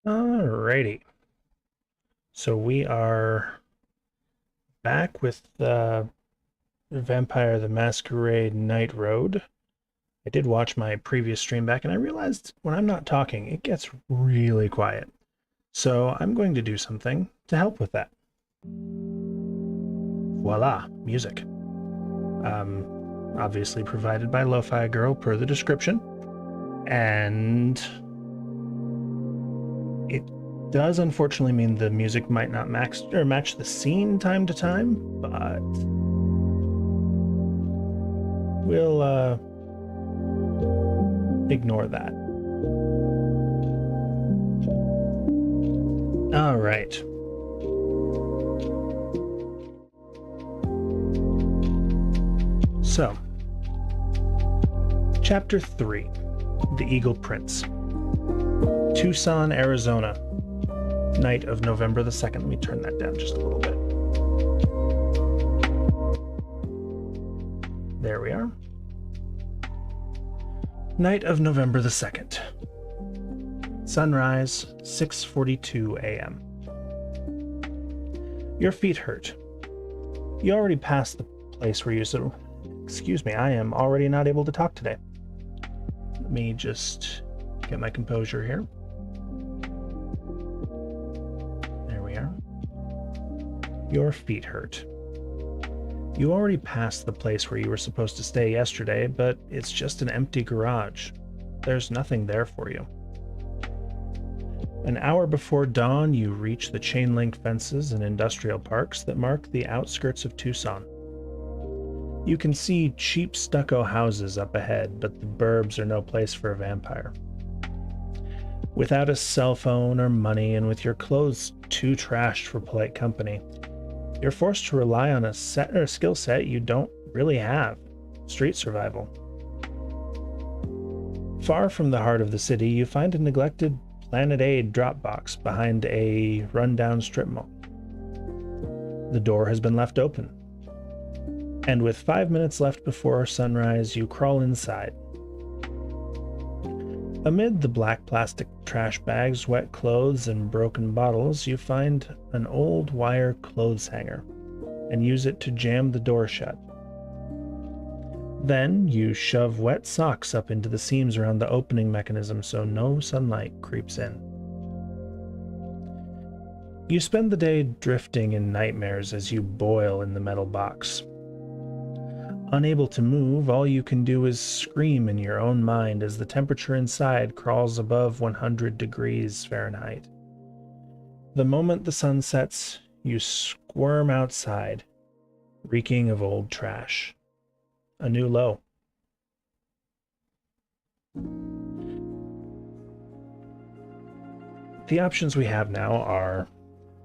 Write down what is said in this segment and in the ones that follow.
Alrighty. So we are back with the Vampire the Masquerade Night Road. I did watch my previous stream back and I realized when I'm not talking, it gets really quiet. So I'm going to do something to help with that. Voila, music. Obviously provided by Lofi Girl per the description. And it does unfortunately mean the music might not match the scene time to time, but we'll ignore that. All right. So, Chapter 3, The Eagle Prince. Tucson, Arizona. Night of November the 2nd. Let me turn that down just a little bit. There we are. Night of November the 2nd. Sunrise, 6:42 a.m. Your feet hurt. You already passed the place where you said, "Excuse me, I am already not able to talk today." Let me just get my composure here. There we are. Your feet hurt. You already passed the place where you were supposed to stay yesterday, but it's just an empty garage. There's nothing there for you. An hour before dawn, you reach the chain-link fences and industrial parks that mark the outskirts of Tucson. You can see cheap stucco houses up ahead, but the burbs are no place for a vampire. Without a cell phone or money, and with your clothes too trashed for polite company, you're forced to rely on a skill set you don't really have: street survival. Far from the heart of the city, you find a neglected Planet Aid drop box behind a rundown strip mall. The door has been left open, and with 5 minutes left before sunrise, you crawl inside. Amid the black plastic trash bags, wet clothes, and broken bottles, you find an old wire clothes hanger and use it to jam the door shut. Then you shove wet socks up into the seams around the opening mechanism so no sunlight creeps in. You spend the day drifting in nightmares as you boil in the metal box. Unable to move, all you can do is scream in your own mind as the temperature inside crawls above 100 degrees Fahrenheit. The moment the sun sets, you squirm outside, reeking of old trash. A new low. The options we have now are: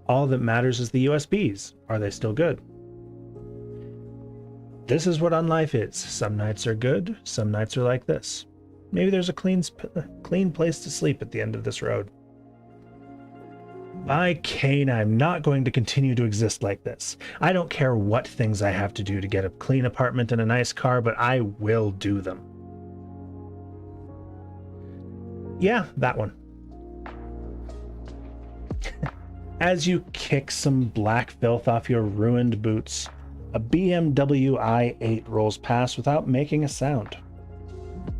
all that matters is the USBs. Are they still good? This is what unlife is. Some nights are good, some nights are like this. Maybe there's a clean place to sleep at the end of this road. By Cain, I'm not going to continue to exist like this. I don't care what things I have to do to get a clean apartment and a nice car, but I will do them. Yeah, that one. As you kick some black filth off your ruined boots, a BMW i8 rolls past without making a sound.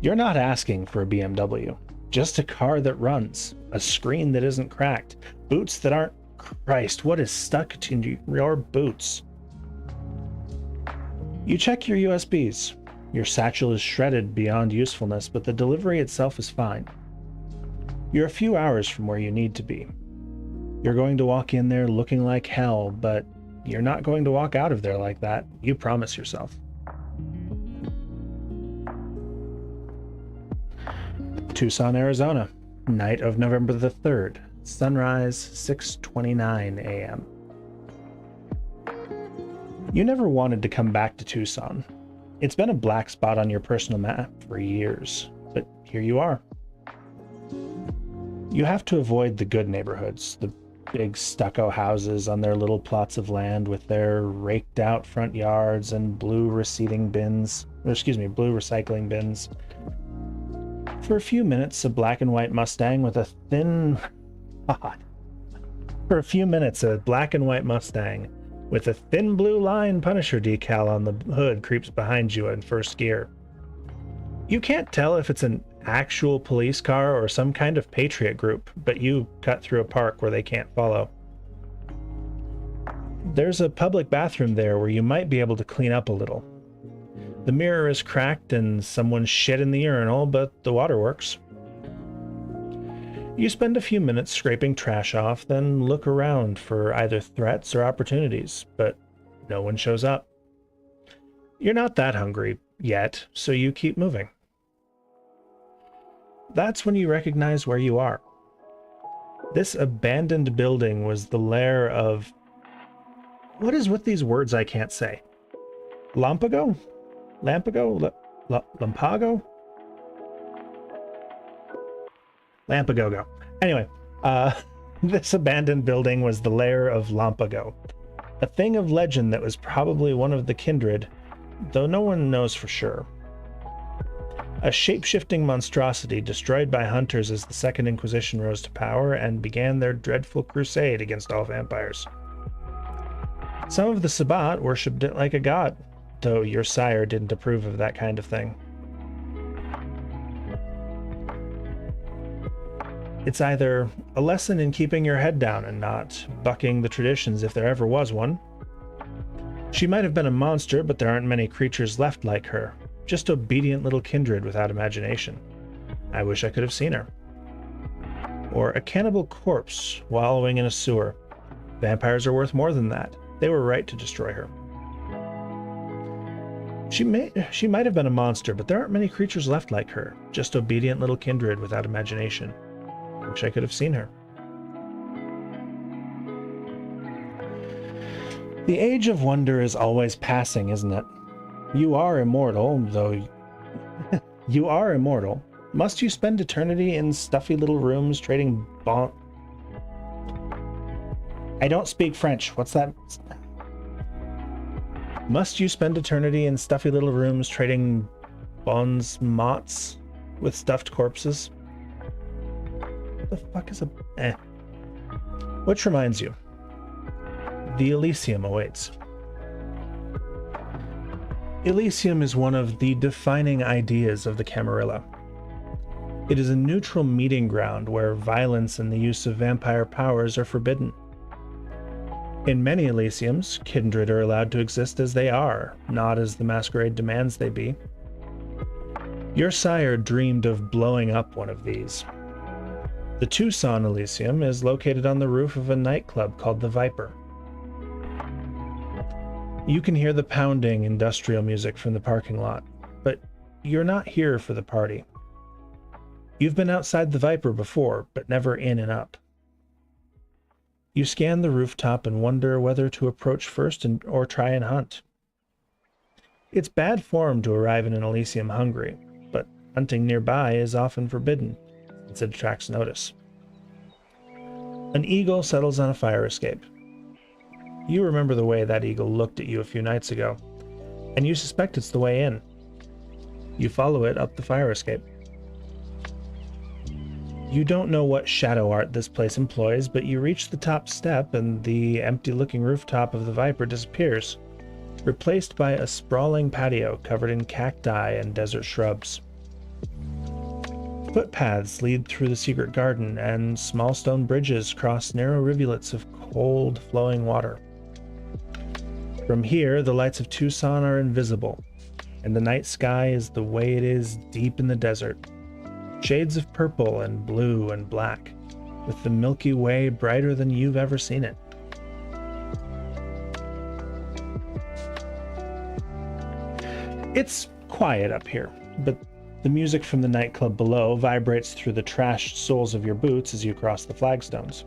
You're not asking for a BMW, just a car that runs, a screen that isn't cracked, boots that aren't... Christ, what is stuck to your boots? You check your USBs. Your satchel is shredded beyond usefulness, but the delivery itself is fine. You're a few hours from where you need to be. You're going to walk in there looking like hell, but you're not going to walk out of there like that. You promise yourself. Tucson, Arizona. Night of November the 3rd. Sunrise, 6:29 a.m. You never wanted to come back to Tucson. It's been a black spot on your personal map for years, but here you are. You have to avoid the good neighborhoods, the big stucco houses on their little plots of land with their raked out front yards and blue recycling bins. For a few minutes, a black and white Mustang with a thin God. For a few minutes, a black and white Mustang with a thin blue line Punisher decal on the hood creeps behind you in first gear. You can't tell if it's an actual police car or some kind of patriot group, but you cut through a park where they can't follow. There's a public bathroom there where you might be able to clean up a little. The mirror is cracked and someone shit in the urinal, but the water works. You spend a few minutes scraping trash off, then look around for either threats or opportunities, but no one shows up. You're not that hungry yet, so you keep moving. That's when you recognize where you are. This abandoned building was the lair of... What is with these words I can't say? Lampago? Lampago? Lampago? Lampagogo. Anyway, this abandoned building was the lair of Lampago, a thing of legend that was probably one of the kindred, though no one knows for sure. A shape-shifting monstrosity destroyed by hunters as the Second Inquisition rose to power and began their dreadful crusade against all vampires. Some of the Sabbat worshipped it like a god, though your sire didn't approve of that kind of thing. It's either a lesson in keeping your head down and not bucking the traditions if there ever was one. She might have been a monster, but there aren't many creatures left like her. Just obedient little kindred without imagination. I wish I could have seen her. Or a cannibal corpse wallowing in a sewer. Vampires are worth more than that. They were right to destroy her. She might have been a monster, but there aren't many creatures left like her. Just obedient little kindred without imagination. I wish I could have seen her. The age of wonder is always passing, isn't it? You are immortal, though... You are immortal. Must you spend eternity in stuffy little rooms trading I don't speak French. What's that? Must you spend eternity in stuffy little rooms trading bons mots with stuffed corpses? What the fuck is a... Which reminds you, the Elysium awaits. Elysium is one of the defining ideas of the Camarilla. It is a neutral meeting ground where violence and the use of vampire powers are forbidden. In many Elysiums, kindred are allowed to exist as they are, not as the Masquerade demands they be. Your sire dreamed of blowing up one of these. The Tucson Elysium is located on the roof of a nightclub called the Viper. You can hear the pounding industrial music from the parking lot, but you're not here for the party. You've been outside the Viper before, but never in and up. You scan the rooftop and wonder whether to approach first or try and hunt. It's bad form to arrive in an Elysium hungry, but hunting nearby is often forbidden, since it attracts notice. An eagle settles on a fire escape. You remember the way that eagle looked at you a few nights ago, and you suspect it's the way in. You follow it up the fire escape. You don't know what shadow art this place employs, but you reach the top step and the empty-looking rooftop of the Viper disappears, replaced by a sprawling patio covered in cacti and desert shrubs. Footpaths lead through the secret garden, and small stone bridges cross narrow rivulets of cold, flowing water. From here, the lights of Tucson are invisible, and the night sky is the way it is deep in the desert. Shades of purple and blue and black, with the Milky Way brighter than you've ever seen it. It's quiet up here, but the music from the nightclub below vibrates through the trashed soles of your boots as you cross the flagstones.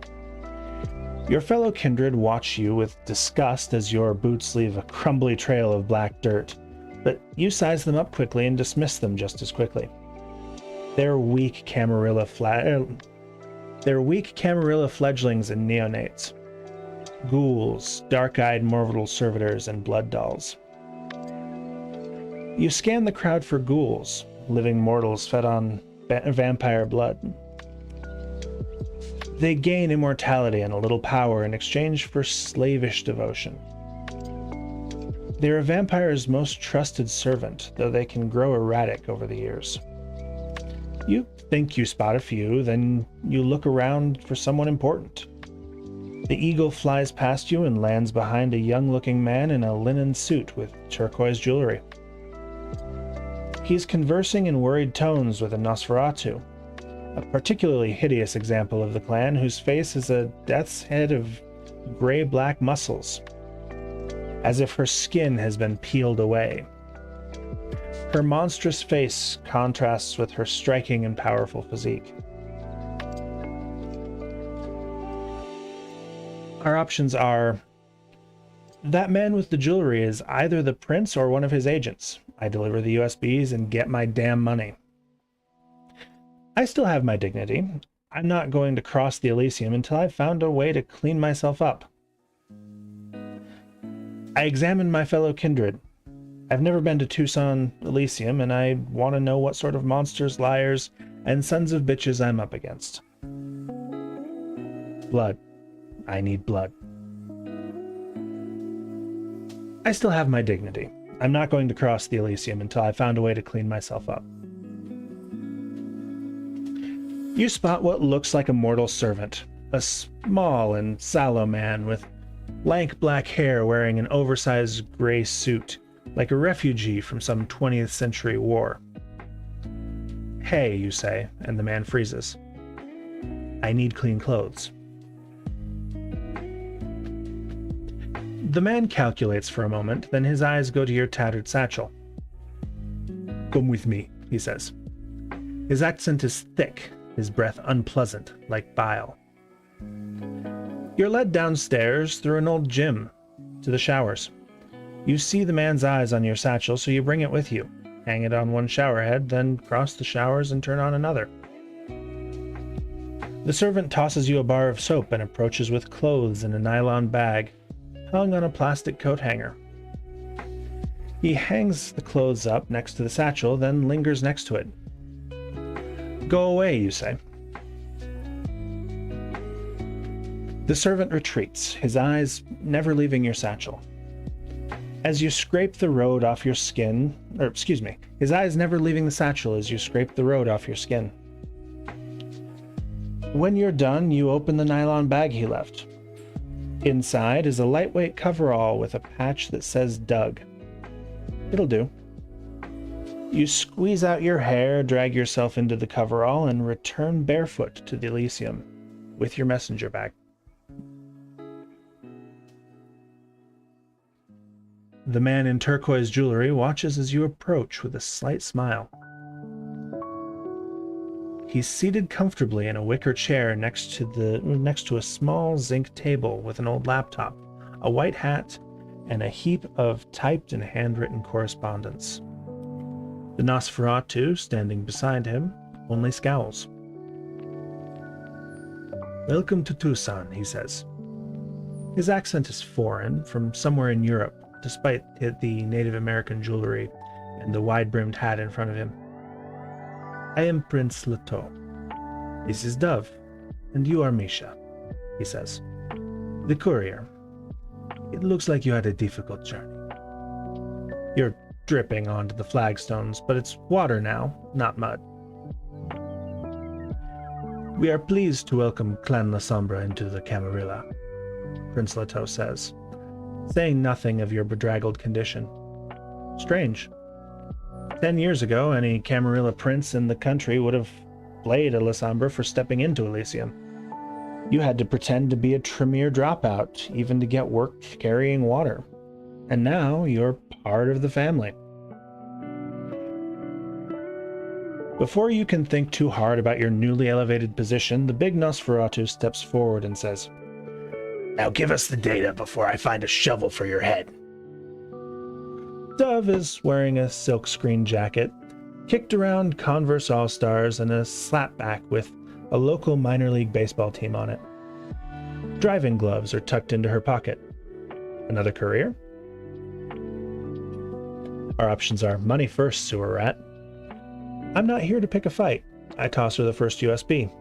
Your fellow kindred watch you with disgust as your boots leave a crumbly trail of black dirt, but you size them up quickly and dismiss them just as quickly. They're weak Camarilla fledglings and neonates. Ghouls, dark-eyed mortal servitors, and blood dolls. You scan the crowd for ghouls, living mortals fed on vampire blood. They gain immortality and a little power in exchange for slavish devotion. They're a vampire's most trusted servant, though they can grow erratic over the years. You think you spot a few, then you look around for someone important. The eagle flies past you and lands behind a young-looking man in a linen suit with turquoise jewelry. He's conversing in worried tones with a Nosferatu, a particularly hideous example of the clan whose face is a death's head of gray-black muscles, as if her skin has been peeled away. Her monstrous face contrasts with her striking and powerful physique. Our options are: that man with the jewelry is either the prince or one of his agents. I deliver the USBs and get my damn money. I still have my dignity. I'm not going to cross the Elysium until I've found a way to clean myself up. I examine my fellow kindred. I've never been to Tucson Elysium, and I want to know what sort of monsters, liars, and sons of bitches I'm up against. Blood. I need blood. I still have my dignity. I'm not going to cross the Elysium until I've found a way to clean myself up. You spot what looks like a mortal servant, a small and sallow man with lank black hair wearing an oversized gray suit, like a refugee from some 20th century war. Hey, you say, and the man freezes. I need clean clothes. The man calculates for a moment, then his eyes go to your tattered satchel. Come with me, he says. His accent is thick, his breath unpleasant, like bile. You're led downstairs through an old gym to the showers. You see the man's eyes on your satchel, so you bring it with you. Hang it on one shower head, then cross the showers and turn on another. The servant tosses you a bar of soap and approaches with clothes in a nylon bag, hung on a plastic coat hanger. He hangs the clothes up next to the satchel, then lingers next to it. Go away, you say. The servant retreats, his eyes never leaving your satchel. As you scrape the road off your skin, his eyes never leaving the satchel as you scrape the road off your skin. When you're done, you open the nylon bag he left. Inside is a lightweight coverall with a patch that says Doug. It'll do. You squeeze out your hair, drag yourself into the coverall, and return barefoot to the Elysium with your messenger bag. The man in turquoise jewelry watches as you approach with a slight smile. He's seated comfortably in a wicker chair next to a small zinc table with an old laptop, a white hat, and a heap of typed and handwritten correspondence. The Nosferatu, standing beside him, only scowls. Welcome to Tucson, he says. His accent is foreign, from somewhere in Europe, despite the Native American jewelry and the wide-brimmed hat in front of him. I am Prince Leto. This is Dove, and you are Misha, he says. The courier. It looks like you had a difficult journey. You're dripping onto the flagstones, but it's water now, not mud. We are pleased to welcome Clan La Sombra into the Camarilla, Prince Leto says, saying nothing of your bedraggled condition. Strange. 10 years ago, any Camarilla prince in the country would have flayed a La Sombra for stepping into Elysium. You had to pretend to be a Tremere dropout, even to get work carrying water. And now you're part of the family. Before you can think too hard about your newly elevated position, the big Nosferatu steps forward and says, Now give us the data before I find a shovel for your head. Dove is wearing a silkscreen jacket, kicked around Converse All-Stars, and a slapback with a local minor league baseball team on it. Driving gloves are tucked into her pocket. Another courier? Our options are money first, sewer rat. I'm not here to pick a fight. I toss her the first USB.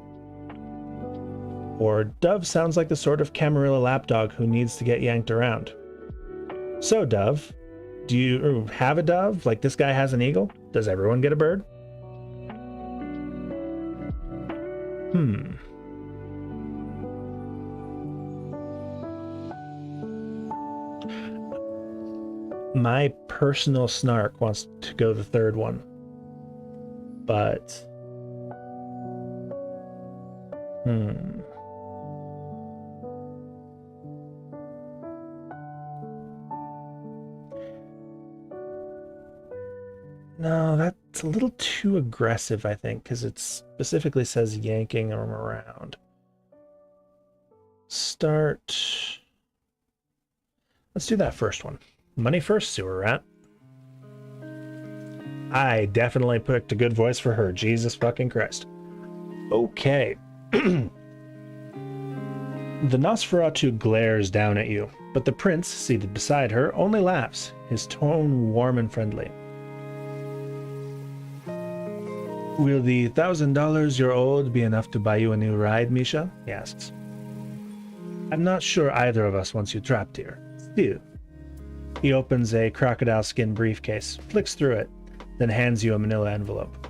Or Dove sounds like the sort of Camarilla lapdog who needs to get yanked around. So, Dove, do you have a dove like this guy has an eagle? Does everyone get a bird? My personal snark wants to go the third one. But... No, that's a little too aggressive, I think, because it specifically says yanking him around. Start... Let's do that first one. Money first, sewer rat. I definitely picked a good voice for her. Jesus fucking Christ. Okay. The Nosferatu glares down at you, but the prince, seated beside her, only laughs, his tone warm and friendly. Will the $1,000 you're owed be enough to buy you a new ride, Misha? He asks. I'm not sure either of us wants you trapped here. Still. He opens a crocodile skin briefcase, flicks through it, then hands you a manila envelope.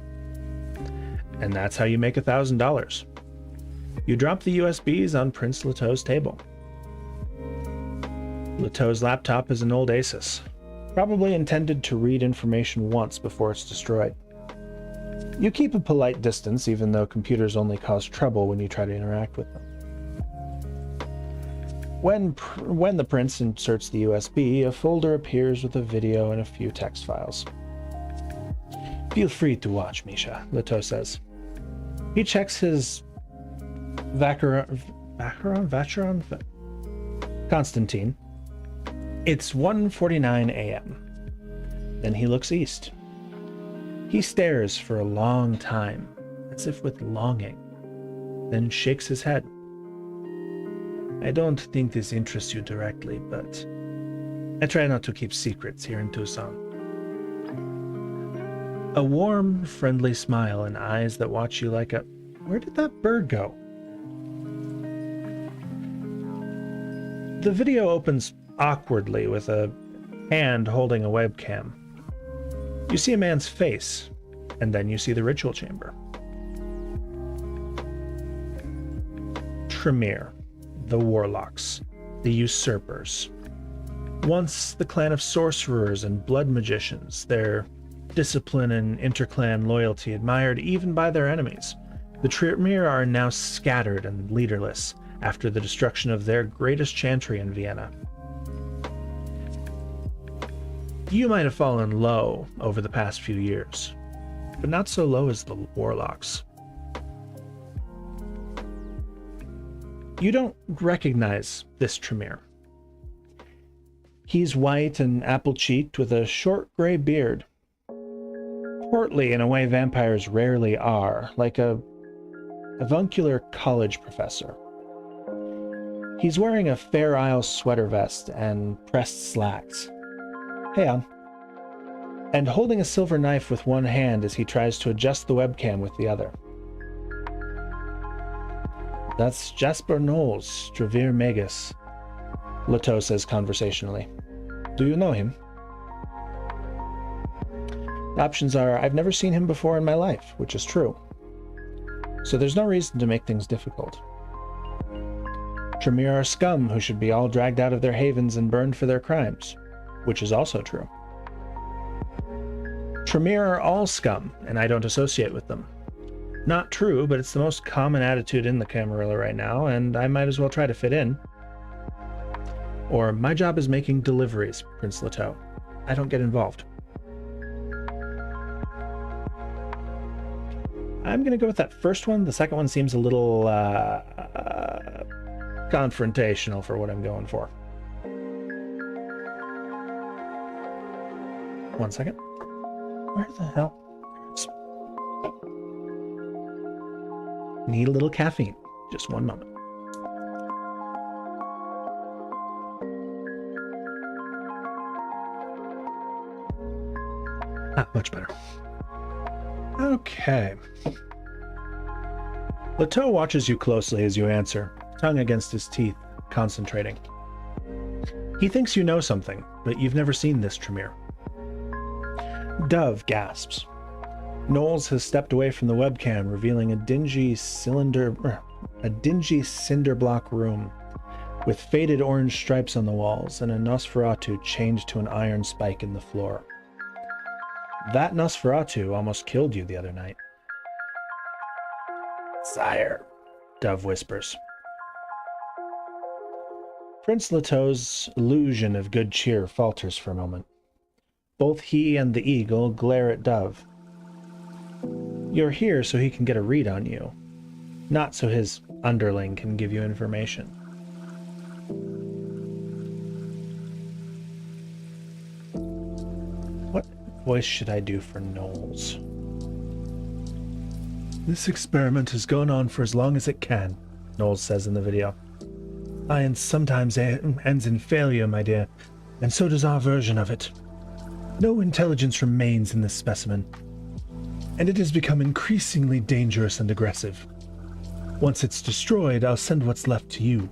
And that's how you make $1,000. You drop the USBs on Prince Leteau's table. Leteau's laptop is an old Asus, probably intended to read information once before it's destroyed. You keep a polite distance, even though computers only cause trouble when you try to interact with them. When the prince inserts the USB, a folder appears with a video and a few text files. Feel free to watch, Misha, Leteau says. He checks his Vacheron? Constantine. It's 1:49 a.m. Then he looks east. He stares for a long time, as if with longing, then shakes his head. I don't think this interests you directly, but I try not to keep secrets here in Tucson. A warm, friendly smile and eyes that watch you like a... Where did that bird go? The video opens awkwardly with a hand holding a webcam. You see a man's face, and then you see the ritual chamber. Tremere, the Warlocks, the Usurpers. Once the clan of sorcerers and blood magicians, their discipline and interclan loyalty admired even by their enemies, the Tremere are now scattered and leaderless after the destruction of their greatest chantry in Vienna. You might have fallen low over the past few years, but not so low as the Warlocks. You don't recognize this Tremere. He's white and apple-cheeked with a short gray beard. Portly in a way vampires rarely are, like a avuncular college professor. He's wearing a Fair Isle sweater vest and pressed slacks. Hey on. And holding a silver knife with one hand as he tries to adjust the webcam with the other. That's Jasper Knowles, Trevere Magus, Leteau says conversationally. Do you know him? The options are, I've never seen him before in my life, which is true. So there's no reason to make things difficult. Tremere are scum who should be all dragged out of their havens and burned for their crimes, which is also true. Tremere are all scum, and I don't associate with them. Not true, but it's the most common attitude in the Camarilla right now, and I might as well try to fit in. Or, my job is making deliveries, Prince Leteau. I don't get involved. I'm gonna go with that first one. The second one seems a little, confrontational for what I'm going for. 1 second. Where the hell? Need a little caffeine. Just 1 moment. Ah, much better. Okay. Leteau watches you closely as you answer, tongue against his teeth, concentrating. He thinks you know something, but you've never seen this Tremere. Dove gasps. Knowles has stepped away from the webcam, revealing a dingy cinder block room with faded orange stripes on the walls and a Nosferatu chained to an iron spike in the floor. That Nosferatu almost killed you the other night. Sire, Dove whispers. Prince Leteau's illusion of good cheer falters for a moment. Both he and the eagle glare at Dove. You're here so he can get a read on you, not so his underling can give you information. What voice should I do for Knowles? This experiment has gone on for as long as it can, Knowles says in the video. Science sometimes ends in failure, my dear, and so does our version of it. No intelligence remains in this specimen, and it has become increasingly dangerous and aggressive. Once it's destroyed, I'll send what's left to you.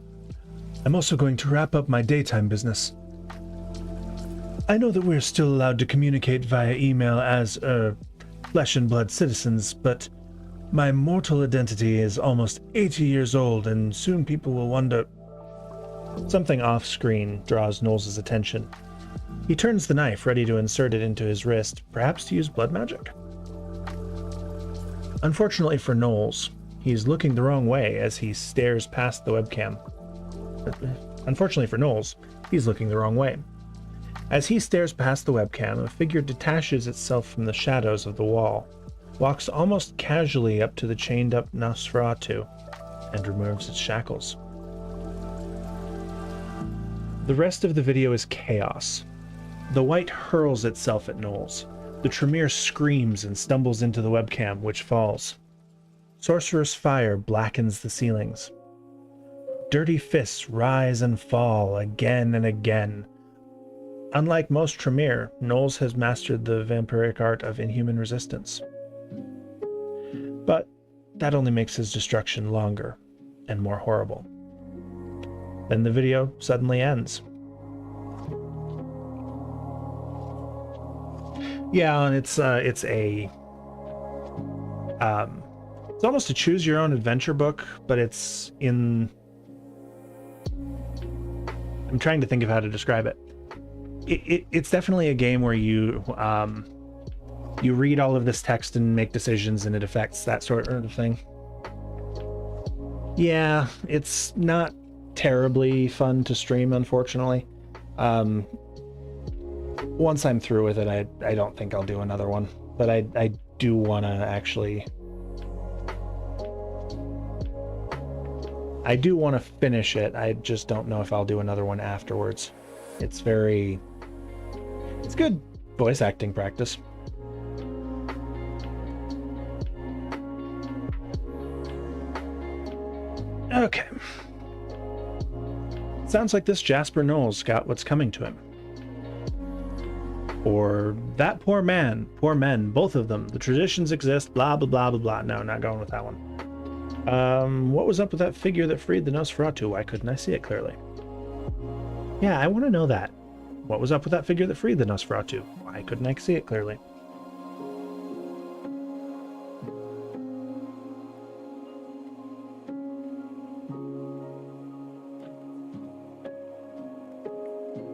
I'm also going to wrap up my daytime business. I know that we're still allowed to communicate via email as, flesh and blood citizens, but my mortal identity is almost 80 years old, and soon people will wonder... Something off-screen draws Knowles' attention. He turns the knife, ready to insert it into his wrist, perhaps to use blood magic. Unfortunately for Knowles, he's looking the wrong way as he stares past the webcam. Unfortunately for Knowles, he's looking the wrong way. As he stares past the webcam, a figure detaches itself from the shadows of the wall, walks almost casually up to the chained-up Nosferatu, and removes its shackles. The rest of the video is chaos. The white hurls itself at Knowles. The Tremere screams and stumbles into the webcam, which falls. Sorcerous fire blackens the ceilings. Dirty fists rise and fall again and again. Unlike most Tremere, Knowles has mastered the vampiric art of inhuman resistance. But that only makes his destruction longer and more horrible. Then the video suddenly ends. Yeah, and it's almost a choose your own adventure book, but it's in... I'm trying to think of how to describe it. It's definitely a game where you you read all of this text and make decisions, and it affects that sort of thing. Yeah, it's not terribly fun to stream, unfortunately. Once I'm through with it, I don't think I'll do another one, but I do want to actually... I do want to finish it. I just don't know if I'll do another one afterwards. It's very... It's good voice acting practice. Okay. Sounds like this Jasper Knowles got what's coming to him. Or that poor man, poor men, both of them. The traditions exist, blah, blah, blah, blah, blah. No, not going with that one. What was up with that figure that freed the Nosferatu? Why couldn't I see it clearly? Yeah, I want to know that. What was up with that figure that freed the Nosferatu? Why couldn't I see it clearly?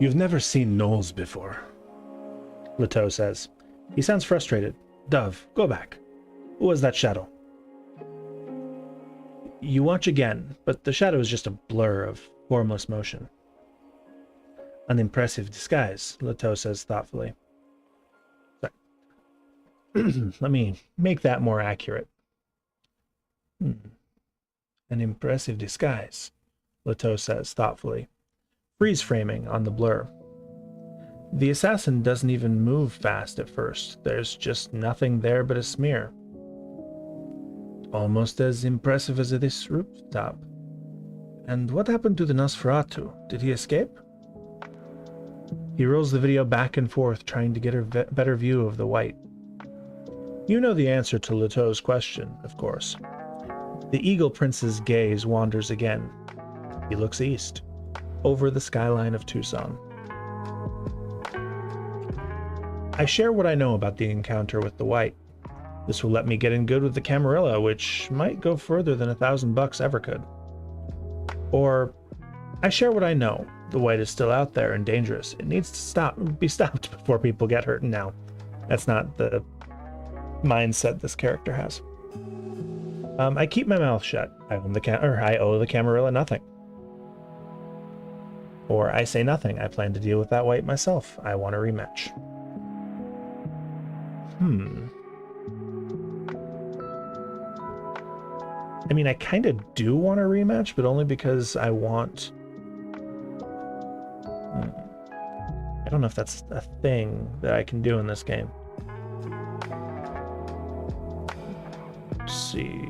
You've never seen Knowles before, Leteau says. He sounds frustrated. Dove, go back. Who was that shadow? You watch again, but the shadow is just a blur of formless motion. An impressive disguise, Leteau says thoughtfully. Let me make that more accurate. An impressive disguise, Leteau says thoughtfully. Freeze framing on the blur. The assassin doesn't even move fast at first. There's just nothing there but a smear. Almost as impressive as this rooftop. And what happened to the Nosferatu? Did he escape? He rolls the video back and forth, trying to get a better view of the white. You know the answer to Leteau's question, of course. The Eagle Prince's gaze wanders again. He looks east, over the skyline of Tucson. I share what I know about the encounter with the White. This will let me get in good with the Camarilla, which might go further than $1,000 ever could. Or, I share what I know. The White is still out there and dangerous. It needs to be stopped before people get hurt now. That's not the mindset this character has. I keep my mouth shut. I owe the Camarilla nothing. Or I say nothing. I plan to deal with that White myself. I want a rematch. I mean, I kind of do want a rematch, but only because I want... I don't know if that's a thing that I can do in this game. Let's see.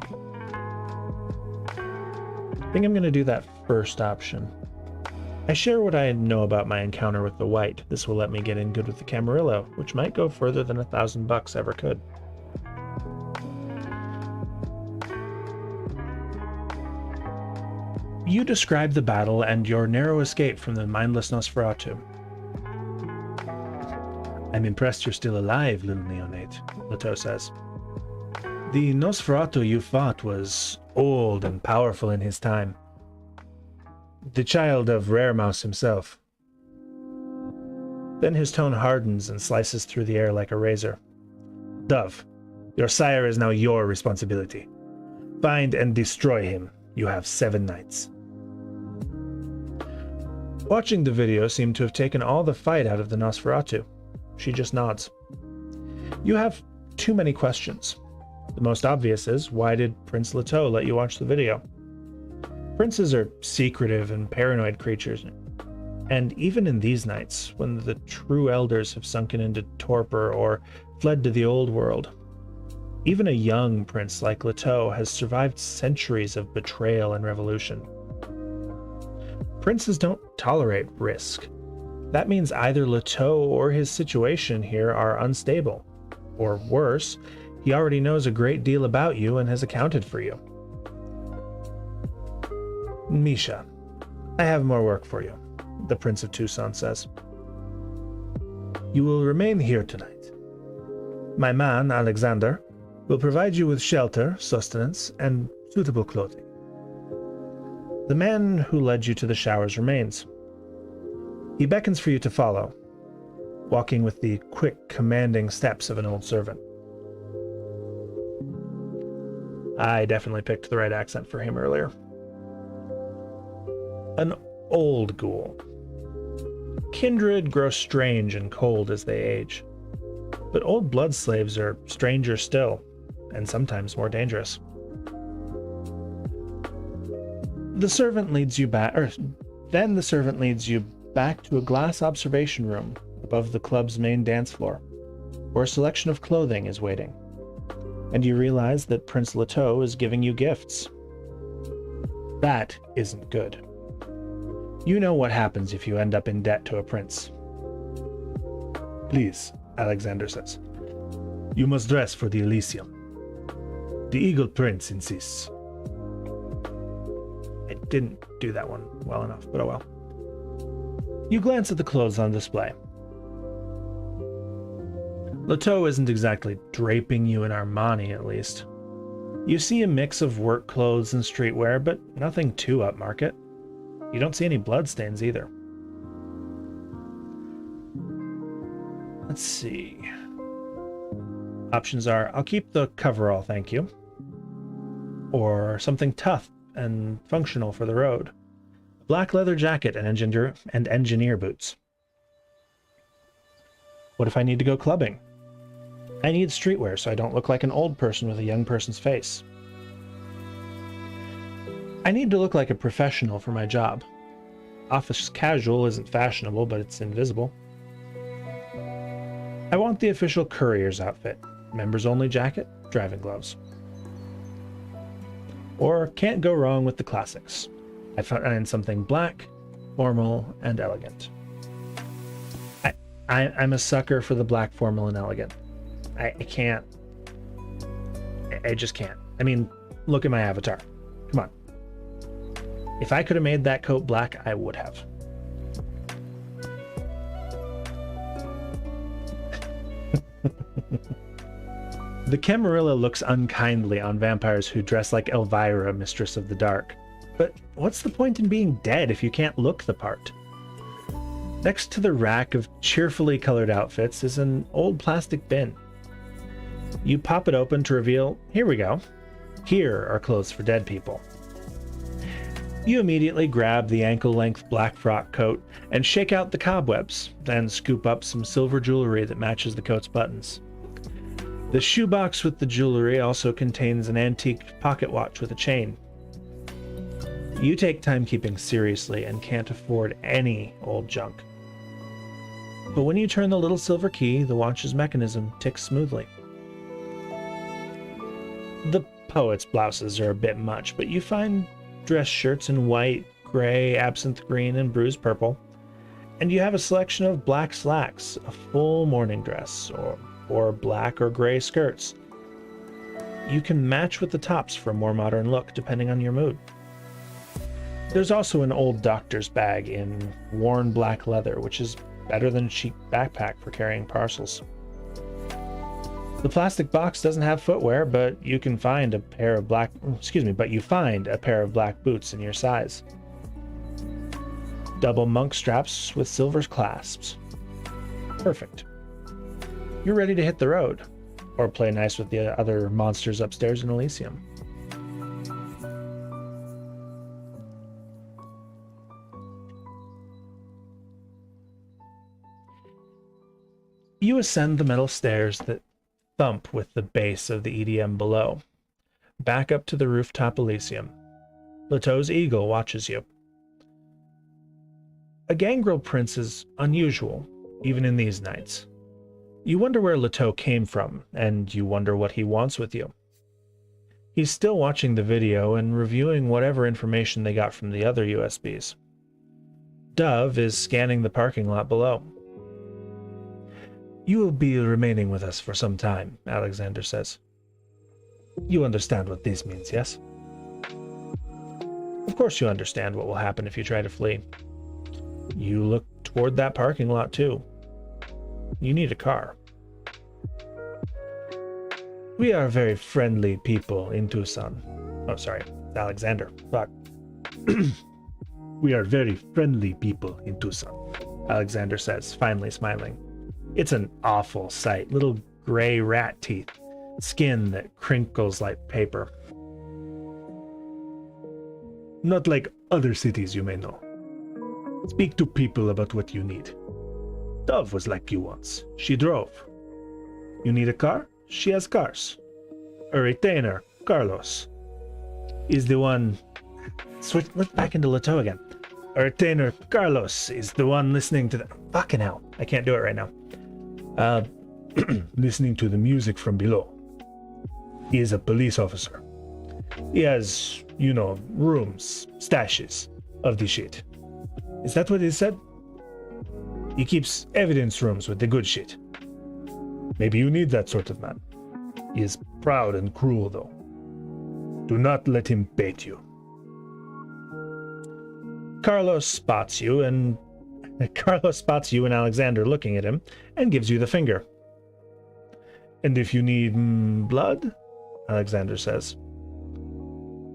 I think I'm going to do that first option. I share what I know about my encounter with the White. This will let me get in good with the Camarillo, which might go further than $1,000 ever could. You describe the battle and your narrow escape from the mindless Nosferatu. I'm impressed you're still alive, little neonate, Leto says. The Nosferatu you fought was old and powerful in his time. The child of Rare Mouse himself. Then his tone hardens and slices through the air like a razor. Dove, your sire is now your responsibility. Find and destroy him. You have 7 nights. Watching the video seemed to have taken all the fight out of the Nosferatu. She just nods. You have too many questions. The most obvious is, why did Prince Leto let you watch the video? Princes are secretive and paranoid creatures, and even in these nights, when the true elders have sunken into torpor or fled to the old world, even a young prince like Leto has survived centuries of betrayal and revolution. Princes don't tolerate risk. That means either Leto or his situation here are unstable, or worse, he already knows a great deal about you and has accounted for you. Misha, I have more work for you, the Prince of Tucson says. You will remain here tonight. My man, Alexander, will provide you with shelter, sustenance, and suitable clothing. The man who led you to the showers remains. He beckons for you to follow, walking with the quick, commanding steps of an old servant. I definitely picked the right accent for him earlier. An old ghoul. Kindred grow strange and cold as they age, but old blood slaves are stranger still, and sometimes more dangerous. Then the servant leads you back to a glass observation room above the club's main dance floor, where a selection of clothing is waiting, and you realize that Prince Leto is giving you gifts. That isn't good. You know what happens if you end up in debt to a prince. Please, Alexander says. You must dress for the Elysium. The Eagle Prince insists. I didn't do that one well enough, but oh well. You glance at the clothes on display. Leto isn't exactly draping you in Armani, at least. You see a mix of work clothes and streetwear, but nothing too upmarket. You don't see any bloodstains either. Let's see. Options are, I'll keep the coverall, thank you. Or something tough and functional for the road. A black leather jacket and engineer boots. What if I need to go clubbing? I need streetwear so I don't look like an old person with a young person's face. I need to look like a professional for my job. Office casual isn't fashionable, but it's invisible. I want the official courier's outfit. Members only jacket, driving gloves. Or can't go wrong with the classics. I find something black, formal, and elegant. I'm a sucker for the black, formal, and elegant. I can't. I just can't. I mean, look at my avatar. Come on. If I could have made that coat black, I would have. The Camarilla looks unkindly on vampires who dress like Elvira, Mistress of the Dark. But what's the point in being dead if you can't look the part? Next to the rack of cheerfully colored outfits is an old plastic bin. You pop it open to reveal, here we go. Here are clothes for dead people. You immediately grab the ankle-length black frock coat and shake out the cobwebs, then scoop up some silver jewelry that matches the coat's buttons. The shoebox with the jewelry also contains an antique pocket watch with a chain. You take timekeeping seriously and can't afford any old junk. But when you turn the little silver key, the watch's mechanism ticks smoothly. The poet's blouses are a bit much, but you find dress shirts in white, gray, absinthe green, and bruised purple, and you have a selection of black slacks, a full morning dress, or black or gray skirts. You can match with the tops for a more modern look, depending on your mood. There's also an old doctor's bag in worn black leather, which is better than a cheap backpack for carrying parcels. The plastic box doesn't have footwear, but you find a pair of black boots in your size. Double monk straps with silver clasps. Perfect. You're ready to hit the road, or play nice with the other monsters upstairs in Elysium. You ascend the metal stairs that thump with the bass of the EDM below, back up to the rooftop Elysium. Leteau's eagle watches you. A gangrel prince is unusual, even in these nights. You wonder where Leteau came from, and you wonder what he wants with you. He's still watching the video and reviewing whatever information they got from the other USBs. Dove is scanning the parking lot below. You will be remaining with us for some time, Alexander says. You understand what this means, yes? Of course you understand what will happen if you try to flee. You look toward that parking lot too. You need a car. We are very friendly people in Tucson. Oh, sorry, Alexander. Fuck. We are very friendly people in Tucson, Alexander says, finally smiling. It's an awful sight. Little gray rat teeth, skin that crinkles like paper. Not like other cities you may know. Speak to people about what you need. Dove was like you once. She drove. You need a car? She has cars. A retainer, Carlos, is the one... Look back into Leteau again. A retainer, Carlos, is the one listening to the... Fucking hell. I can't do it right now. Listening to the music from below. He is a police officer. He has, rooms, stashes of the shit. Is that what he said? He keeps evidence rooms with the good shit. Maybe you need that sort of man. He is proud and cruel, though. Do not let him bait you. Carlos spots you and Alexander looking at him and gives you the finger. And if you need blood, Alexander says.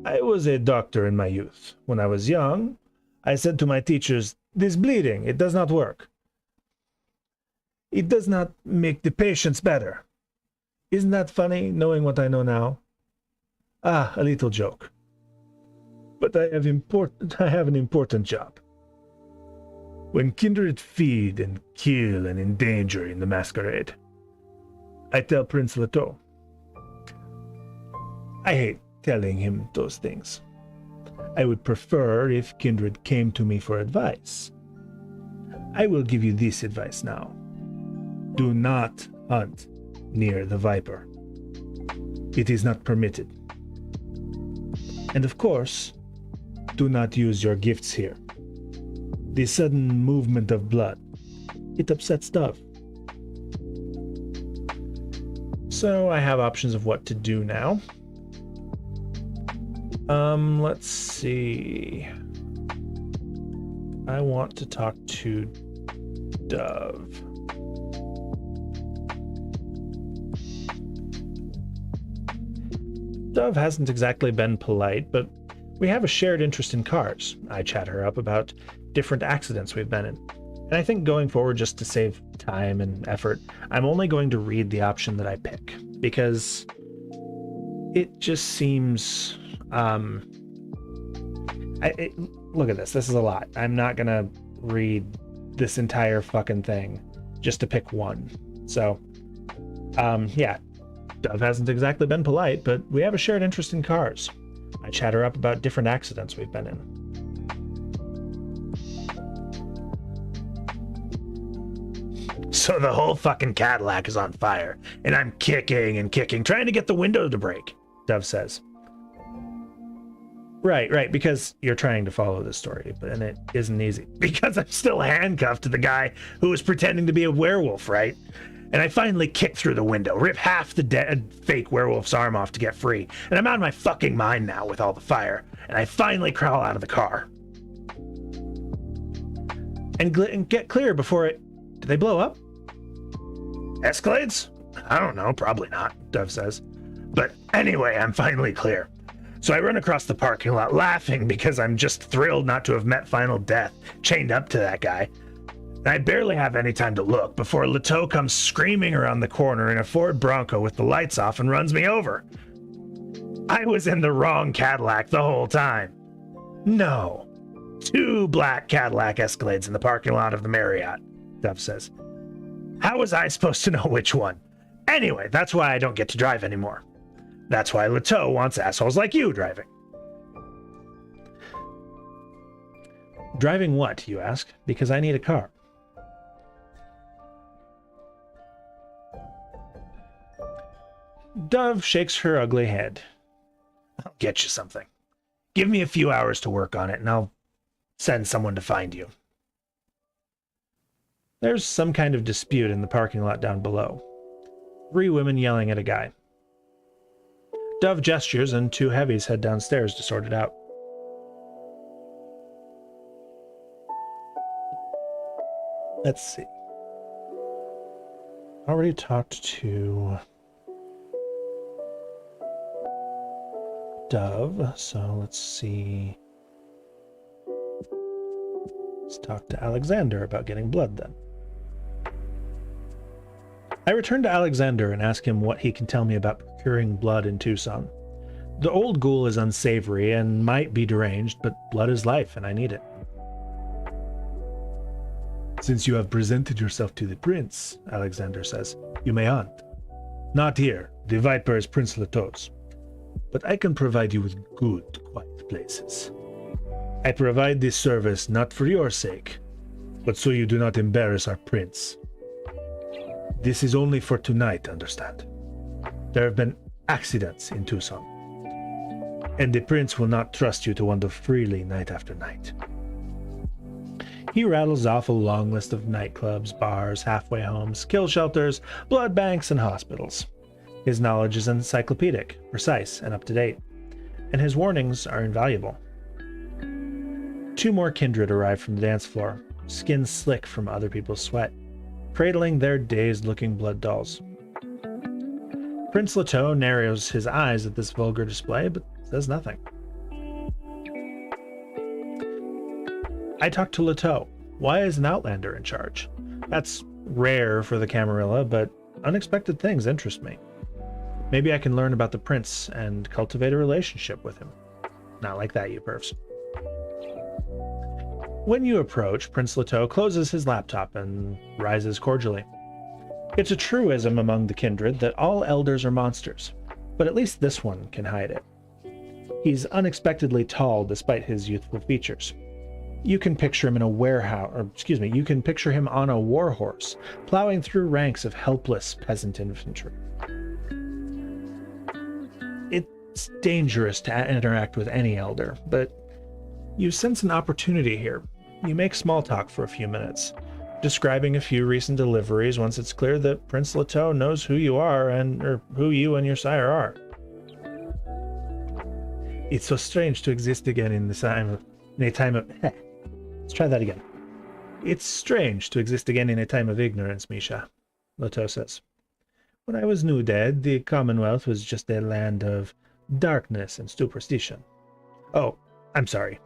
I was a doctor in my youth. When I was young, I said to my teachers, this bleeding, it does not work. It does not make the patients better. Isn't that funny, knowing what I know now? Ah, a little joke. But I have an important job. When kindred feed and kill and endanger in the Masquerade, I tell Prince Leteau. I hate telling him those things. I would prefer if kindred came to me for advice. I will give you this advice now. Do not hunt near the Viper. It is not permitted. And of course, do not use your gifts here. The sudden movement of blood, it upsets Dove. So I have options of what to do now. Let's see. I want to talk to Dove. Dove hasn't exactly been polite, but we have a shared interest in cars. I chat her up about different accidents we've been in. And I think going forward, just to save time and effort, I'm only going to read the option that I pick, because it just seems... look at this. This is a lot. I'm not going to read this entire fucking thing just to pick one. So, yeah. Dove hasn't exactly been polite, but we have a shared interest in cars. I chat her up about different accidents we've been in. So the whole fucking Cadillac is on fire, and I'm kicking and kicking, trying to get the window to break, Dove says. Right, because you're trying to follow this story, and it isn't easy. Because I'm still handcuffed to the guy who was pretending to be a werewolf, right? And I finally kick through the window, rip half the dead fake werewolf's arm off to get free. And I'm out of my fucking mind now with all the fire. And I finally crawl out of the car. And get clear before it... Did they blow up? Escalades? I don't know, probably not, Dove says. But anyway, I'm finally clear. So I run across the parking lot laughing because I'm just thrilled not to have met final death, chained up to that guy. I barely have any time to look before Leteau comes screaming around the corner in a Ford Bronco with the lights off and runs me over. I was in the wrong Cadillac the whole time. No. 2 black Cadillac Escalades in the parking lot of the Marriott, Dove says. How was I supposed to know which one? Anyway, that's why I don't get to drive anymore. That's why Leteau wants assholes like you driving. Driving what, you ask? Because I need a car. Dove shakes her ugly head. I'll get you something. Give me a few hours to work on it, and I'll send someone to find you. There's some kind of dispute in the parking lot down below. 3 women yelling at a guy. Dove gestures, and 2 heavies head downstairs to sort it out. Let's see. Already talked to Dove, so let's see. Let's talk to Alexander about getting blood then. I return to Alexander and ask him what he can tell me about procuring blood in Tucson. The old ghoul is unsavory and might be deranged, but blood is life and I need it. Since you have presented yourself to the prince, Alexander says, you may hunt. Not here. The Viper is Prince Leteau's. But I can provide you with good, quiet places. I provide this service not for your sake, but so you do not embarrass our prince. This is only for tonight, understand? There have been accidents in Tucson, and the prince will not trust you to wander freely night after night. He rattles off a long list of nightclubs, bars, halfway homes, kill shelters, blood banks, and hospitals. His knowledge is encyclopedic, precise, and up-to-date, and his warnings are invaluable. 2 more kindred arrive from the dance floor, skin slick from other people's sweat, cradling their dazed-looking blood dolls. Prince Leteau narrows his eyes at this vulgar display, but says nothing. I talk to Leteau. Why is an outlander in charge? That's rare for the Camarilla, but unexpected things interest me. Maybe I can learn about the prince and cultivate a relationship with him. Not like that, you pervs. When you approach, Prince Leteau closes his laptop and rises cordially. It's a truism among the kindred that all elders are monsters, but at least this one can hide it. He's unexpectedly tall despite his youthful features. You can picture him you can picture him on a war horse, plowing through ranks of helpless peasant infantry. It's dangerous to interact with any elder, but you sense an opportunity here. You make small talk for a few minutes, describing a few recent deliveries once it's clear that Prince Leteau knows who you are or who you and your sire are. It's so strange to exist again in a time of let's try that again. It's strange to exist again in a time of ignorance, Misha, Loto says. When I was new dead, the Commonwealth was just a land of darkness and superstition. Oh, I'm sorry.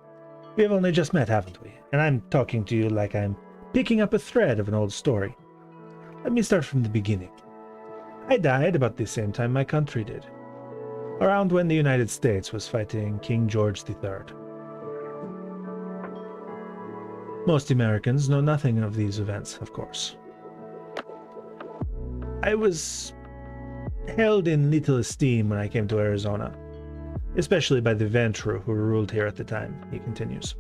We have only just met, haven't we? And I'm talking to you like I'm picking up a thread of an old story. Let me start from the beginning. I died about the same time my country did, around when the United States was fighting King George III. Most Americans know nothing of these events, of course. I was held in little esteem when I came to Arizona, especially by the Ventrue who ruled here at the time, he continues.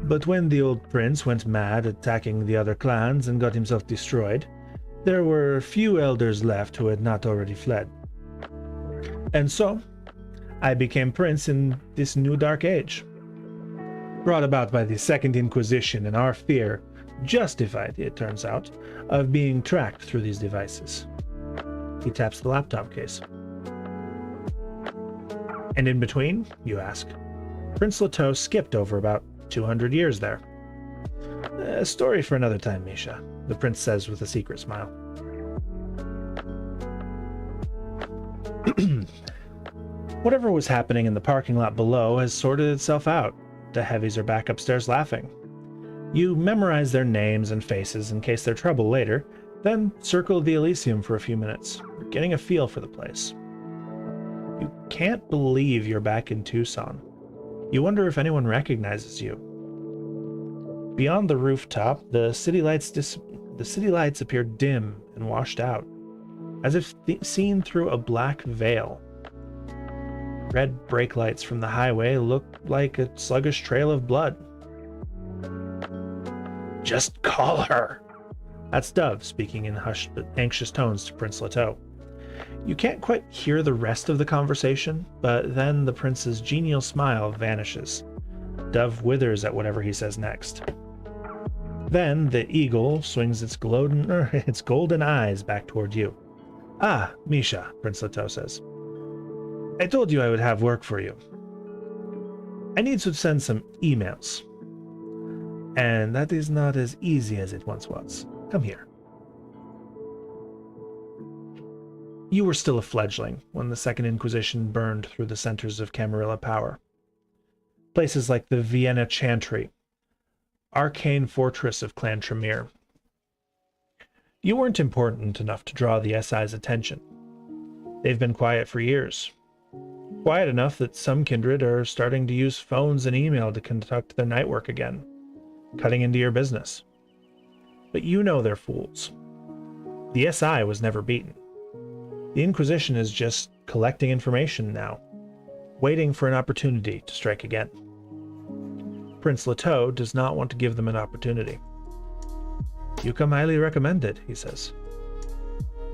But when the old prince went mad attacking the other clans and got himself destroyed, there were few elders left who had not already fled. And so, I became prince in this new dark age. Brought about by the Second Inquisition and our fear, justified, it turns out, of being tracked through these devices. He taps the laptop case. And in between, you ask? Prince Leto skipped over about 200 years there. A story for another time, Misha, the prince says with a secret smile. Whatever was happening in the parking lot below has sorted itself out. The heavies are back upstairs laughing. You memorize their names and faces in case they're trouble later, then circle the Elysium for a few minutes, getting a feel for the place. You can't believe you're back in Tucson. You wonder if anyone recognizes you. Beyond the rooftop, the city lights appear dim and washed out, as if seen through a black veil. Red brake lights from the highway look like a sluggish trail of blood. Just call her! That's Dove speaking in hushed but anxious tones to Prince Leto. You can't quite hear the rest of the conversation, but then the prince's genial smile vanishes. Dove withers at whatever he says next. Then the eagle swings its golden eyes back toward you. Ah, Misha, Prince Leto says. I told you I would have work for you. I need to send some emails. And that is not as easy as it once was. Come here. You were still a fledgling when the Second Inquisition burned through the centers of Camarilla power. Places like the Vienna Chantry, arcane fortress of Clan Tremere. You weren't important enough to draw the SI's attention. They've been quiet for years. Quiet enough that some kindred are starting to use phones and email to conduct their night work again, cutting into your business. But you know they're fools. The SI was never beaten. The Inquisition is just collecting information now, waiting for an opportunity to strike again. Prince Leto does not want to give them an opportunity. You come highly recommended, he says.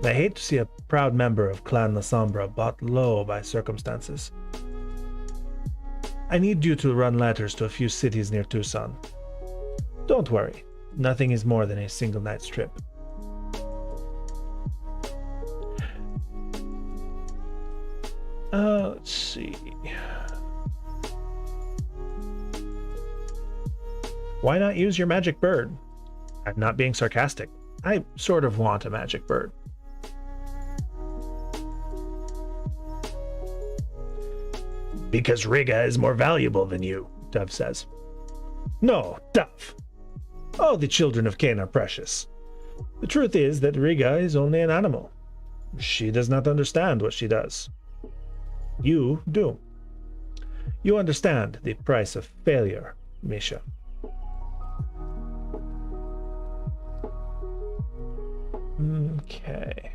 I hate to see a proud member of Clan La Sombra brought low by circumstances. I need you to run letters to a few cities near Tucson. Don't worry, nothing is more than a single night's trip. Let's see. Why not use your magic bird? I'm not being sarcastic. I sort of want a magic bird. Because Riga is more valuable than you, Dove says. No, Dove. All the children of Cain are precious. The truth is that Riga is only an animal. She does not understand what she does. You do. You understand the price of failure, Misha. Okay.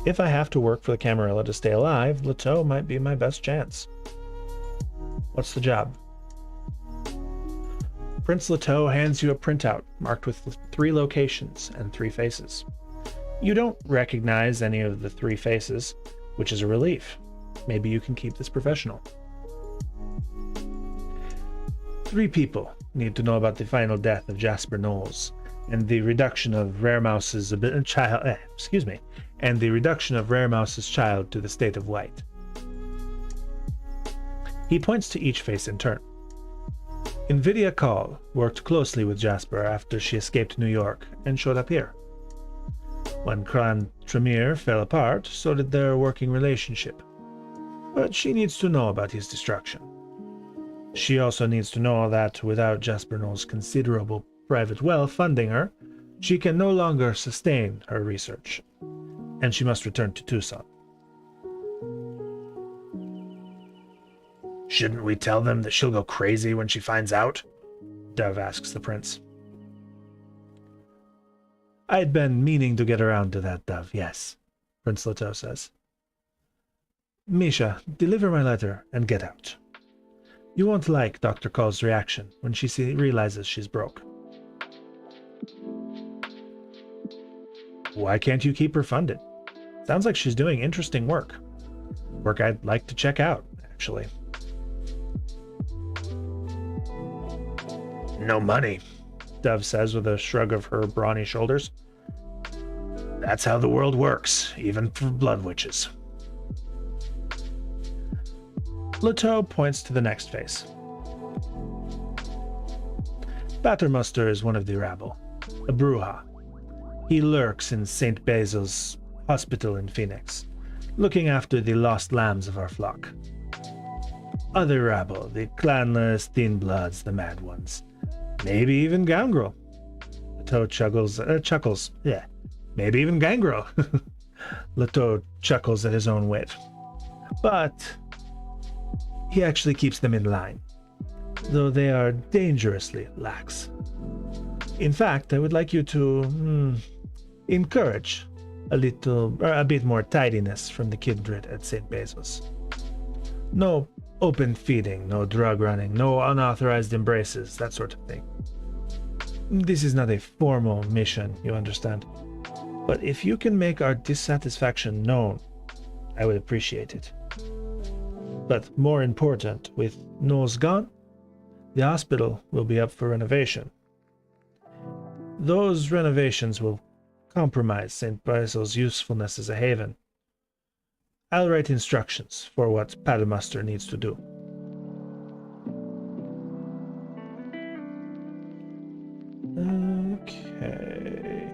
If I have to work for the Camarilla to stay alive, Leto might be my best chance. What's the job? Prince Leto hands you a printout marked with 3 locations and 3 faces. You don't recognize any of the 3 faces, which is a relief. Maybe you can keep this professional. 3 people need to know about the final death of Jasper Knowles, and the reduction of Rare Mouse's and the reduction of Rare Mouse's child to the state of white. He points to each face in turn. Invidia Call worked closely with Jasper after she escaped New York and showed up here. When Clan Tremere fell apart, so did their working relationship. But she needs to know about his destruction. She also needs to know that without Jasper Knoll's considerable private wealth funding her, she can no longer sustain her research, and she must return to Tucson. Shouldn't we tell them that she'll go crazy when she finds out? Dove asks the prince. I'd been meaning to get around to that, Dove, yes, Prince Leto says. Misha, deliver my letter and get out. You won't like Dr. Call's reaction when she realizes she's broke. Why can't you keep her funded? Sounds like she's doing interesting work. Work I'd like to check out, actually. No money, Dove says with a shrug of her brawny shoulders. That's how the world works, even for blood witches. Leto points to the next face. Paternoster is one of the rabble, a Bruja. He lurks in St. Basil's hospital in Phoenix, looking after the lost lambs of our flock. Other rabble, the clanless, thin bloods, the mad ones. Maybe even Gangrel. Leto chuckles. Yeah, maybe even Gangrel. Leto chuckles at his own wit. But he actually keeps them in line, though they are dangerously lax. In fact, I would like you to encourage a bit more tidiness from the kindred at St. Basil's. No open feeding, no drug running, no unauthorized embraces, that sort of thing. This is not a formal mission, you understand. But if you can make our dissatisfaction known, I would appreciate it. But more important, with Knowles gone, the hospital will be up for renovation. Those renovations will compromise St. Basil's usefulness as a haven. I'll write instructions for what Paternoster needs to do. Okay.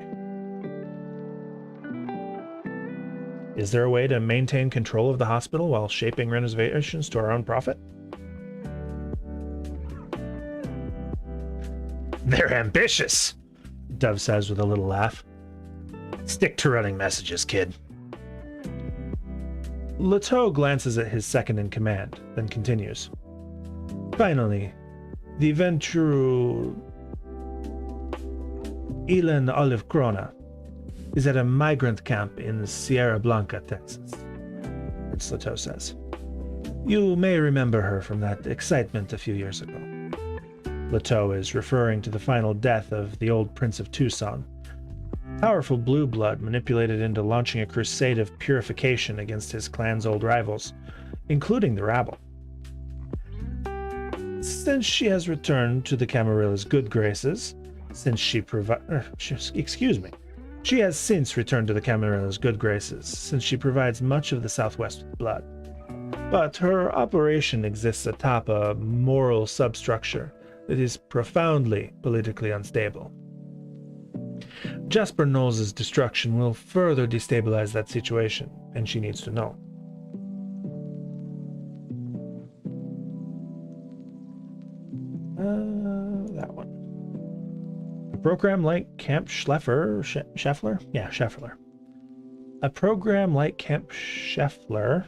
Is there a way to maintain control of the hospital while shaping renovations to our own profit? They're ambitious, Dove says with a little laugh. Stick to running messages, kid. Leto glances at his second-in-command, then continues. Finally, the Venturu Elan Olive Crona is at a migrant camp in Sierra Blanca, Texas, Prince Leto says. You may remember her from that excitement a few years ago. Leto is referring to the final death of the old Prince of Tucson, powerful blue blood manipulated into launching a crusade of purification against his clan's old rivals, including the rabble. Since she has returned to the Camarilla's good graces, she has since returned to the Camarilla's good graces, since she provides much of the Southwest with blood. But her operation exists atop a moral substructure that is profoundly politically unstable. Jasper Knowles' destruction will further destabilize that situation, and she needs to know. That one. A program like Camp Scheffler? Yeah, Scheffler. A program like Camp Scheffler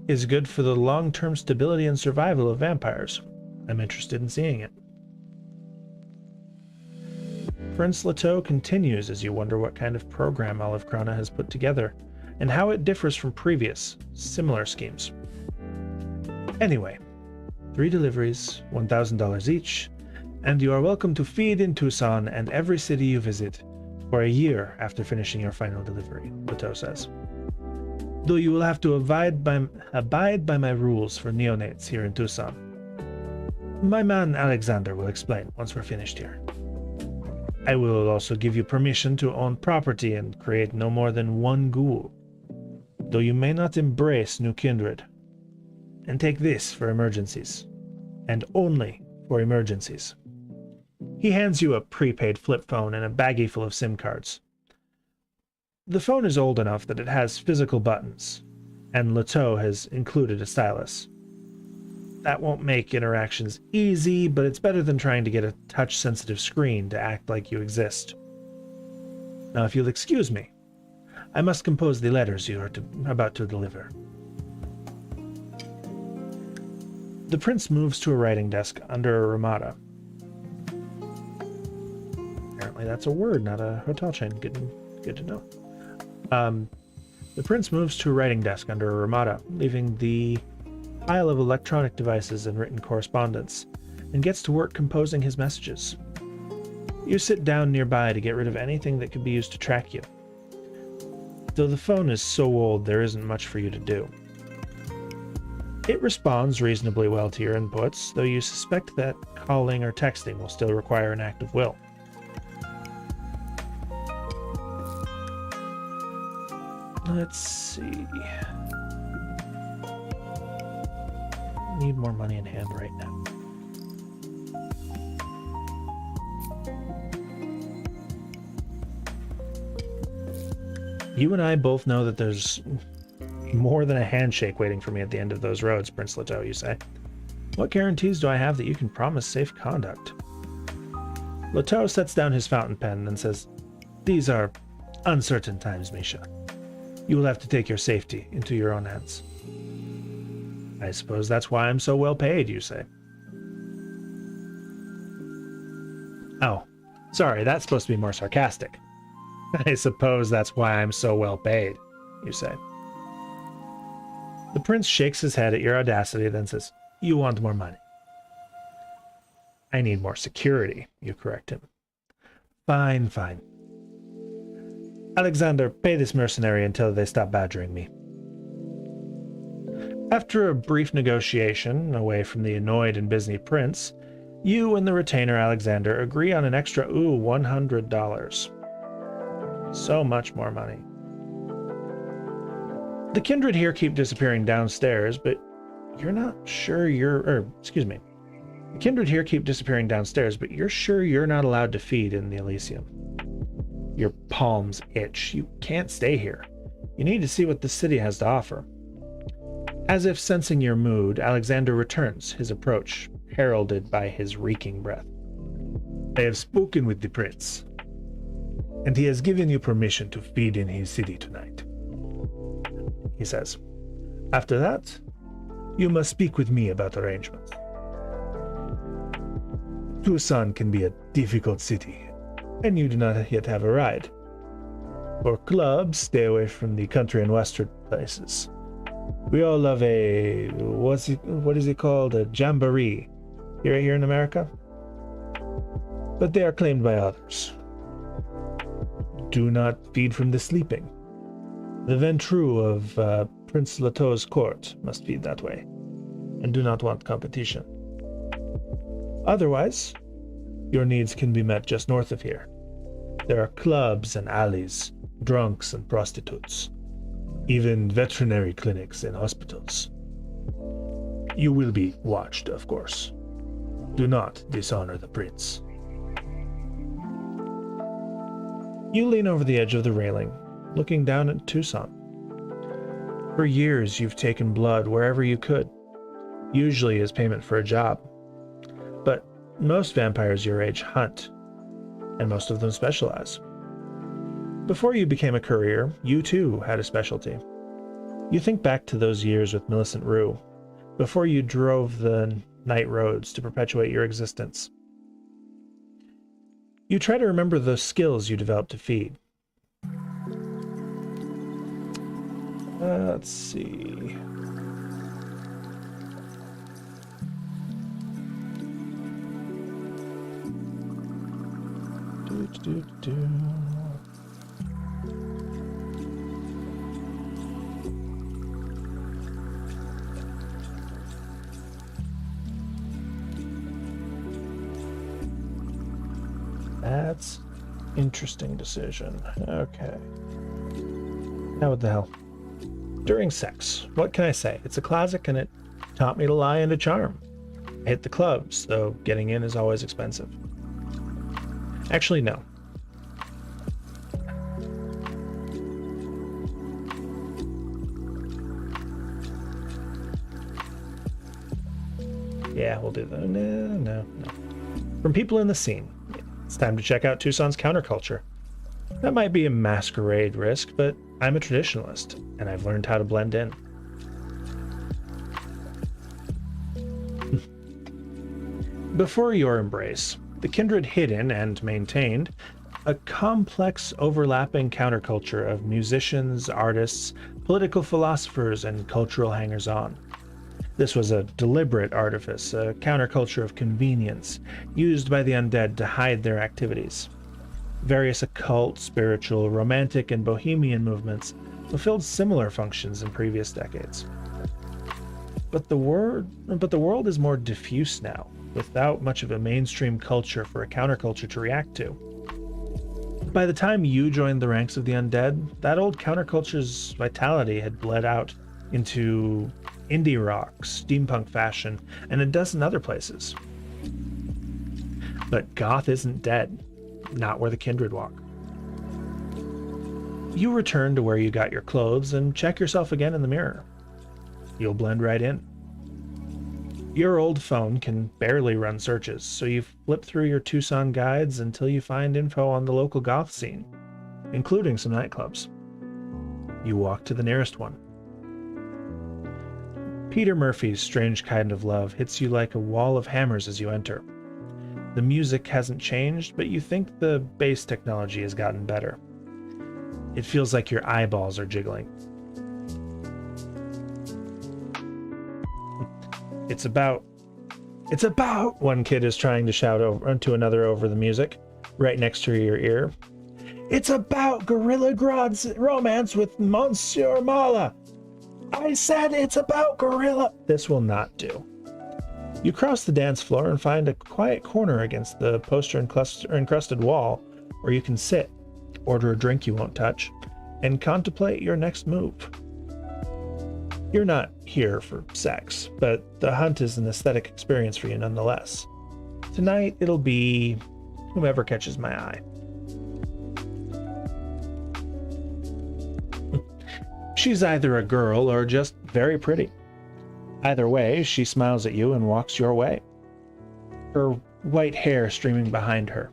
is good for the long-term stability and survival of vampires. I'm interested in seeing it. Prince Leto continues as you wonder what kind of program Olive Crona has put together and how it differs from previous, similar schemes. Anyway, 3 deliveries, $1,000 each, and you are welcome to feed in Tucson and every city you visit for a year after finishing your final delivery, Leto says. Though you will have to abide by my rules for neonates here in Tucson. My man Alexander will explain once we're finished here. I will also give you permission to own property and create no more than one ghoul, though you may not embrace new kindred. And take this for emergencies, and only for emergencies. He hands you a prepaid flip phone and a baggie full of SIM cards. The phone is old enough that it has physical buttons, and Leteau has included a stylus. That won't make interactions easy, but it's better than trying to get a touch-sensitive screen to act like you exist. Now, if you'll excuse me, I must compose the letters you are about to deliver. The prince moves to a writing desk under a ramada. Apparently that's a word, not a hotel chain. Good to know. The prince moves to a writing desk under a ramada, leaving the pile of electronic devices and written correspondence, and gets to work composing his messages. You sit down nearby to get rid of anything that could be used to track you. Though the phone is so old, there isn't much for you to do. It responds reasonably well to your inputs, though you suspect that calling or texting will still require an act of will. Let's see. Need more money in hand right now. You and I both know that there's more than a handshake waiting for me at the end of those roads, Prince Leteau, you say. What guarantees do I have that you can promise safe conduct? Leteau sets down his fountain pen and says, These are uncertain times, Misha. You will have to take your safety into your own hands. I suppose that's why I'm so well paid, you say. Oh, sorry, that's supposed to be more sarcastic. I suppose that's why I'm so well paid, you say. The prince shakes his head at your audacity, then says, You want more money. I need more security, you correct him. Fine. Alexander, pay this mercenary until they stop badgering me. After a brief negotiation, away from the annoyed and busy prince, you and the retainer Alexander agree on an extra $100. So much more money. The kindred here keep disappearing downstairs, but you're not sure the kindred here keep disappearing downstairs, but you're sure you're not allowed to feed in the Elysium. Your palms itch. You can't stay here. You need to see what the city has to offer. As if sensing your mood, Alexander returns, his approach heralded by his reeking breath. I have spoken with the prince, and he has given you permission to feed in his city tonight, he says. After that, you must speak with me about arrangements. Tucson can be a difficult city, and you do not yet have a ride. For clubs, stay away from the country and western places. We all love what is it called? A jamboree here in America? But they are claimed by others. Do not feed from the sleeping. The Ventru of Prince Leteau's court must feed that way, and do not want competition. Otherwise, your needs can be met just north of here. There are clubs and alleys, drunks and prostitutes, even veterinary clinics and hospitals. You will be watched, of course. Do not dishonor the prince. You lean over the edge of the railing, looking down at Tucson. For years, you've taken blood wherever you could, usually as payment for a job. But most vampires your age hunt, and most of them specialize. Before you became a courier, you too had a specialty. You think back to those years with Millicent Rue, before you drove the night roads to perpetuate your existence. You try to remember the skills you developed to feed. Let's see. That's Interesting decision. Okay. Now what the hell? During sex, what can I say? It's a classic and it taught me to lie and to charm. I hit the clubs, though getting in is always expensive. Actually, no. Yeah, we'll do that. No. From people in the scene, it's time to check out Tucson's counterculture. That might be a masquerade risk, but I'm a traditionalist, and I've learned how to blend in. Before your embrace, the kindred hid in and maintained a complex overlapping counterculture of musicians, artists, political philosophers, and cultural hangers-on. This was a deliberate artifice, a counterculture of convenience, used by the undead to hide their activities. Various occult, spiritual, romantic, and bohemian movements fulfilled similar functions in previous decades. But the world is more diffuse now, without much of a mainstream culture for a counterculture to react to. By the time you joined the ranks of the undead, that old counterculture's vitality had bled out into indie rock, steampunk fashion, and a dozen other places. But goth isn't dead, not where the kindred walk. You return to where you got your clothes and check yourself again in the mirror. You'll blend right in. Your old phone can barely run searches, so you flip through your Tucson guides until you find info on the local goth scene, including some nightclubs. You walk to the nearest one. Peter Murphy's Strange Kind of Love hits you like a wall of hammers as you enter. The music hasn't changed, but you think the bass technology has gotten better. It feels like your eyeballs are jiggling. It's about, one kid is trying to shout over to another over the music, right next to your ear. It's about Gorilla Grodd's romance with Monsieur Mala. I said it's about Gorilla. This will not do. You cross the dance floor and find a quiet corner against the poster-encrusted wall where you can sit, order a drink you won't touch, and contemplate your next move. You're not here for sex, but the hunt is an aesthetic experience for you nonetheless. Tonight it'll be whomever catches my eye. She's either a girl or just very pretty. Either way, she smiles at you and walks your way. Her white hair streaming behind her.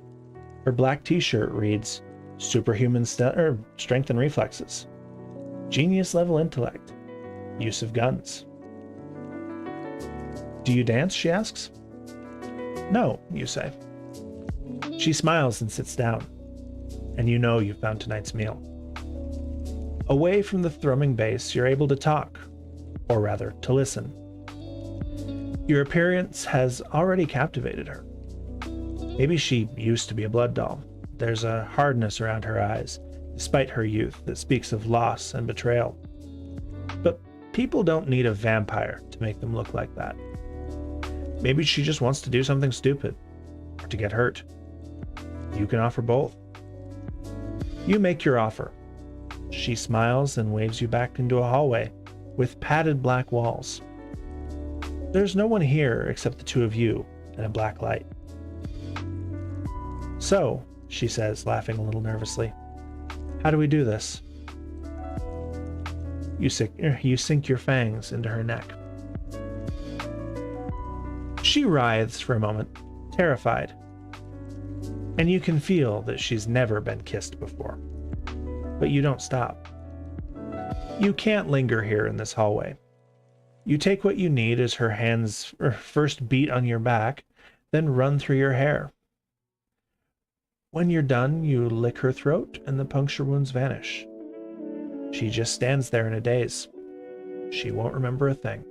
Her black t-shirt reads, Superhuman strength and reflexes. Genius level intellect. Use of guns. Do you dance? She asks. No, you say. She smiles and sits down, and you know you've found tonight's meal. Away from the thrumming bass, you're able to talk, or rather, to listen. Your appearance has already captivated her. Maybe she used to be a blood doll. There's a hardness around her eyes, despite her youth, that speaks of loss and betrayal. But people don't need a vampire to make them look like that. Maybe she just wants to do something stupid, or to get hurt. You can offer both. You make your offer. She smiles and waves you back into a hallway with padded black walls. There's no one here except the two of you and a black light. So, she says, laughing a little nervously, how do we do this? You sink your fangs into her neck. She writhes for a moment, terrified, and you can feel that she's never been kissed before. But you don't stop. You can't linger here in this hallway. You take what you need as her hands first beat on your back, then run through your hair. When you're done, you lick her throat and the puncture wounds vanish. She just stands there in a daze. She won't remember a thing.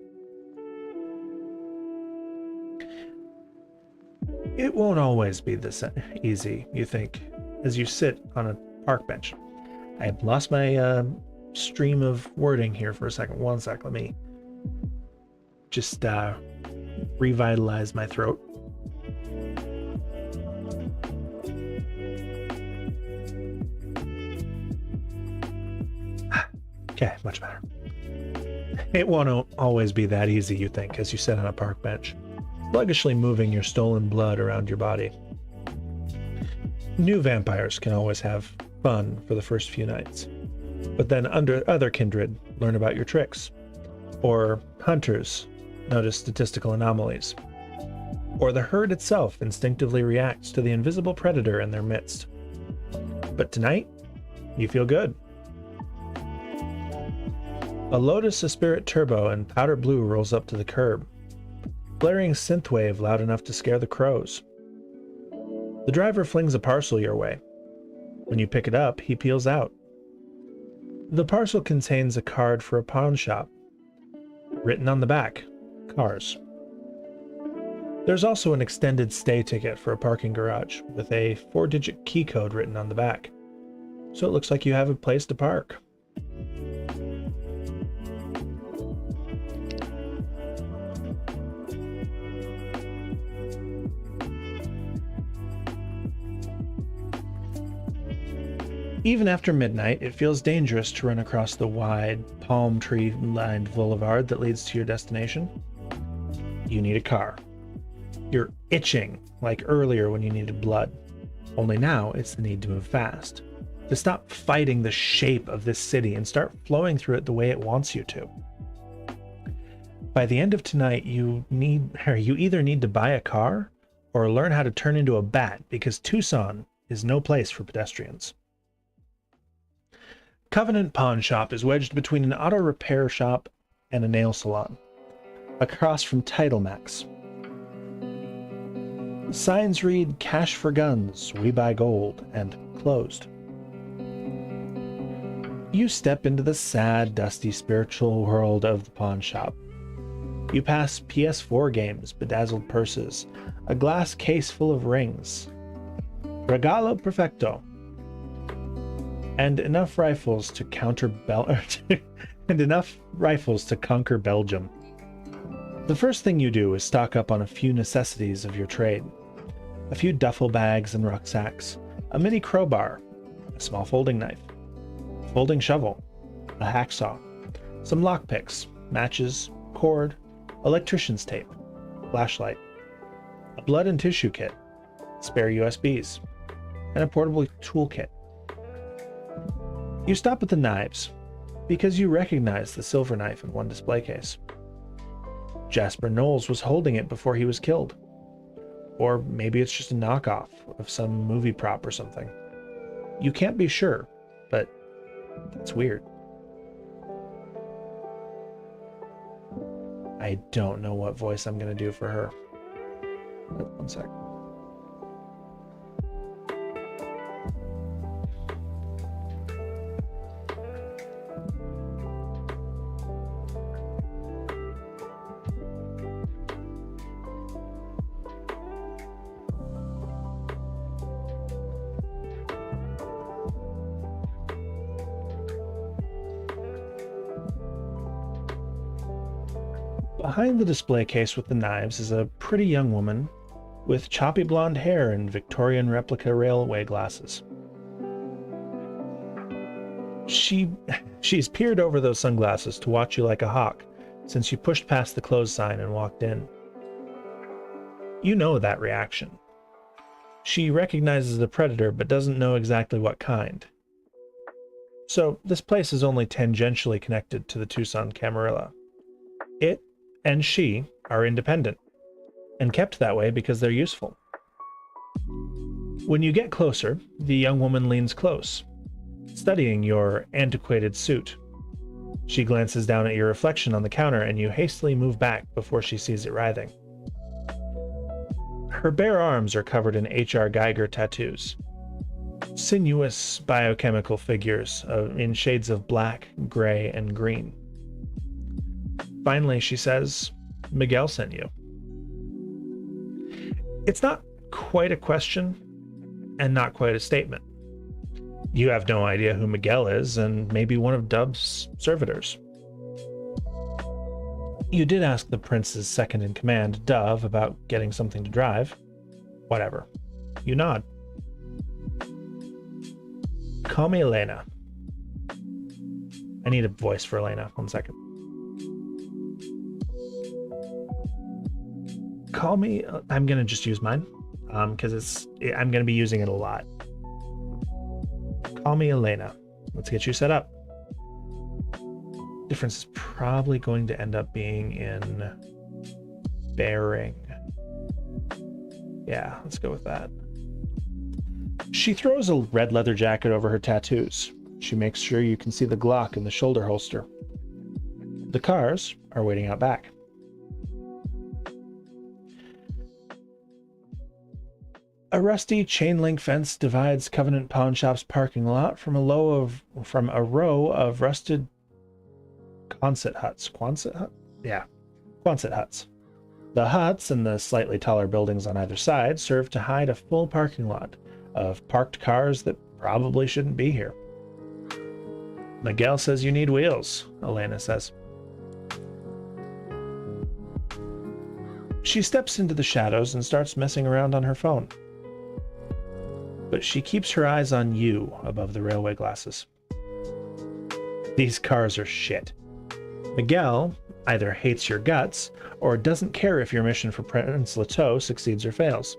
It won't always be this easy, you think, as you sit on a park bench. I lost my stream of wording here for a second. One sec, let me just revitalize my throat. Okay, much better. It won't always be that easy, you think, as you sit on a park bench, sluggishly moving your stolen blood around your body. New vampires can always have fun for the first few nights, but then other kindred learn about your tricks, or hunters notice statistical anomalies, or the herd itself instinctively reacts to the invisible predator in their midst. But tonight, you feel good. A Lotus Spirit Turbo in powder blue rolls up to the curb, blaring synthwave loud enough to scare the crows. The driver flings a parcel your way. When you pick it up, he peels out. The parcel contains a card for a pawn shop. Written on the back, cars. There's also an extended stay ticket for a parking garage with a 4-digit key code written on the back. So it looks like you have a place to park. Even after midnight, it feels dangerous to run across the wide, palm tree-lined boulevard that leads to your destination. You need a car. You're itching like earlier when you needed blood. Only now it's the need to move fast. To stop fighting the shape of this city and start flowing through it the way it wants you to. By the end of tonight, you either need to buy a car or learn how to turn into a bat, because Tucson is no place for pedestrians. Covenant Pawn Shop is wedged between an auto repair shop and a nail salon, across from Title Max. Signs read "Cash for Guns, We Buy Gold," and "Closed." You step into the sad, dusty, spiritual world of the pawn shop. You pass PS4 games, bedazzled purses, a glass case full of rings, regalo perfecto, and enough rifles to conquer Belgium. The first thing you do is stock up on a few necessities of your trade. A few duffel bags and rucksacks, a mini crowbar, a small folding knife, folding shovel, a hacksaw, some lockpicks, matches, cord, electrician's tape, flashlight, a blood and tissue kit, spare USBs, and a portable toolkit. You stop at the knives, because you recognize the silver knife in one display case. Jasper Knowles was holding it before he was killed. Or maybe it's just a knockoff of some movie prop or something. You can't be sure, but that's weird. I don't know what voice I'm going to do for her. One sec. Behind the display case with the knives is a pretty young woman with choppy blonde hair and Victorian replica railway glasses. She's peered over those sunglasses to watch you like a hawk since you pushed past the close sign and walked in. You know that reaction. She recognizes the predator but doesn't know exactly what kind. So this place is only tangentially connected to the Tucson Camarilla. It and she are independent, and kept that way because they're useful. When you get closer, the young woman leans close, studying your antiquated suit. She glances down at your reflection on the counter, and you hastily move back before she sees it writhing. Her bare arms are covered in H.R. Geiger tattoos. Sinuous biochemical figures in shades of black, gray, and green. Finally, she says, "Miguel sent you." It's not quite a question, and not quite a statement. You have no idea who Miguel is, and maybe one of Dub's servitors. You did ask the prince's second-in-command, Dove, about getting something to drive. Whatever. You nod. "Call me Elena." I need a voice for Elena. 1 second. Call me. I'm going to just use mine because I'm going to be using it a lot. Call me Elena. Let's get you set up. Difference is probably going to end up being in bearing. Yeah, let's go with that. She throws a red leather jacket over her tattoos. She makes sure you can see the Glock in the shoulder holster. The cars are waiting out back. A rusty chain link fence divides Covenant Pawn Shop's parking lot from a row of rusted Quonset huts. Quonset hut? Yeah, Quonset huts. The huts and the slightly taller buildings on either side serve to hide a full parking lot of parked cars that probably shouldn't be here. Miguel says you need wheels, Elena says. She steps into the shadows and starts messing around on her phone. But she keeps her eyes on you above the railway glasses. These cars are shit. Miguel either hates your guts or doesn't care if your mission for Prince Leto succeeds or fails.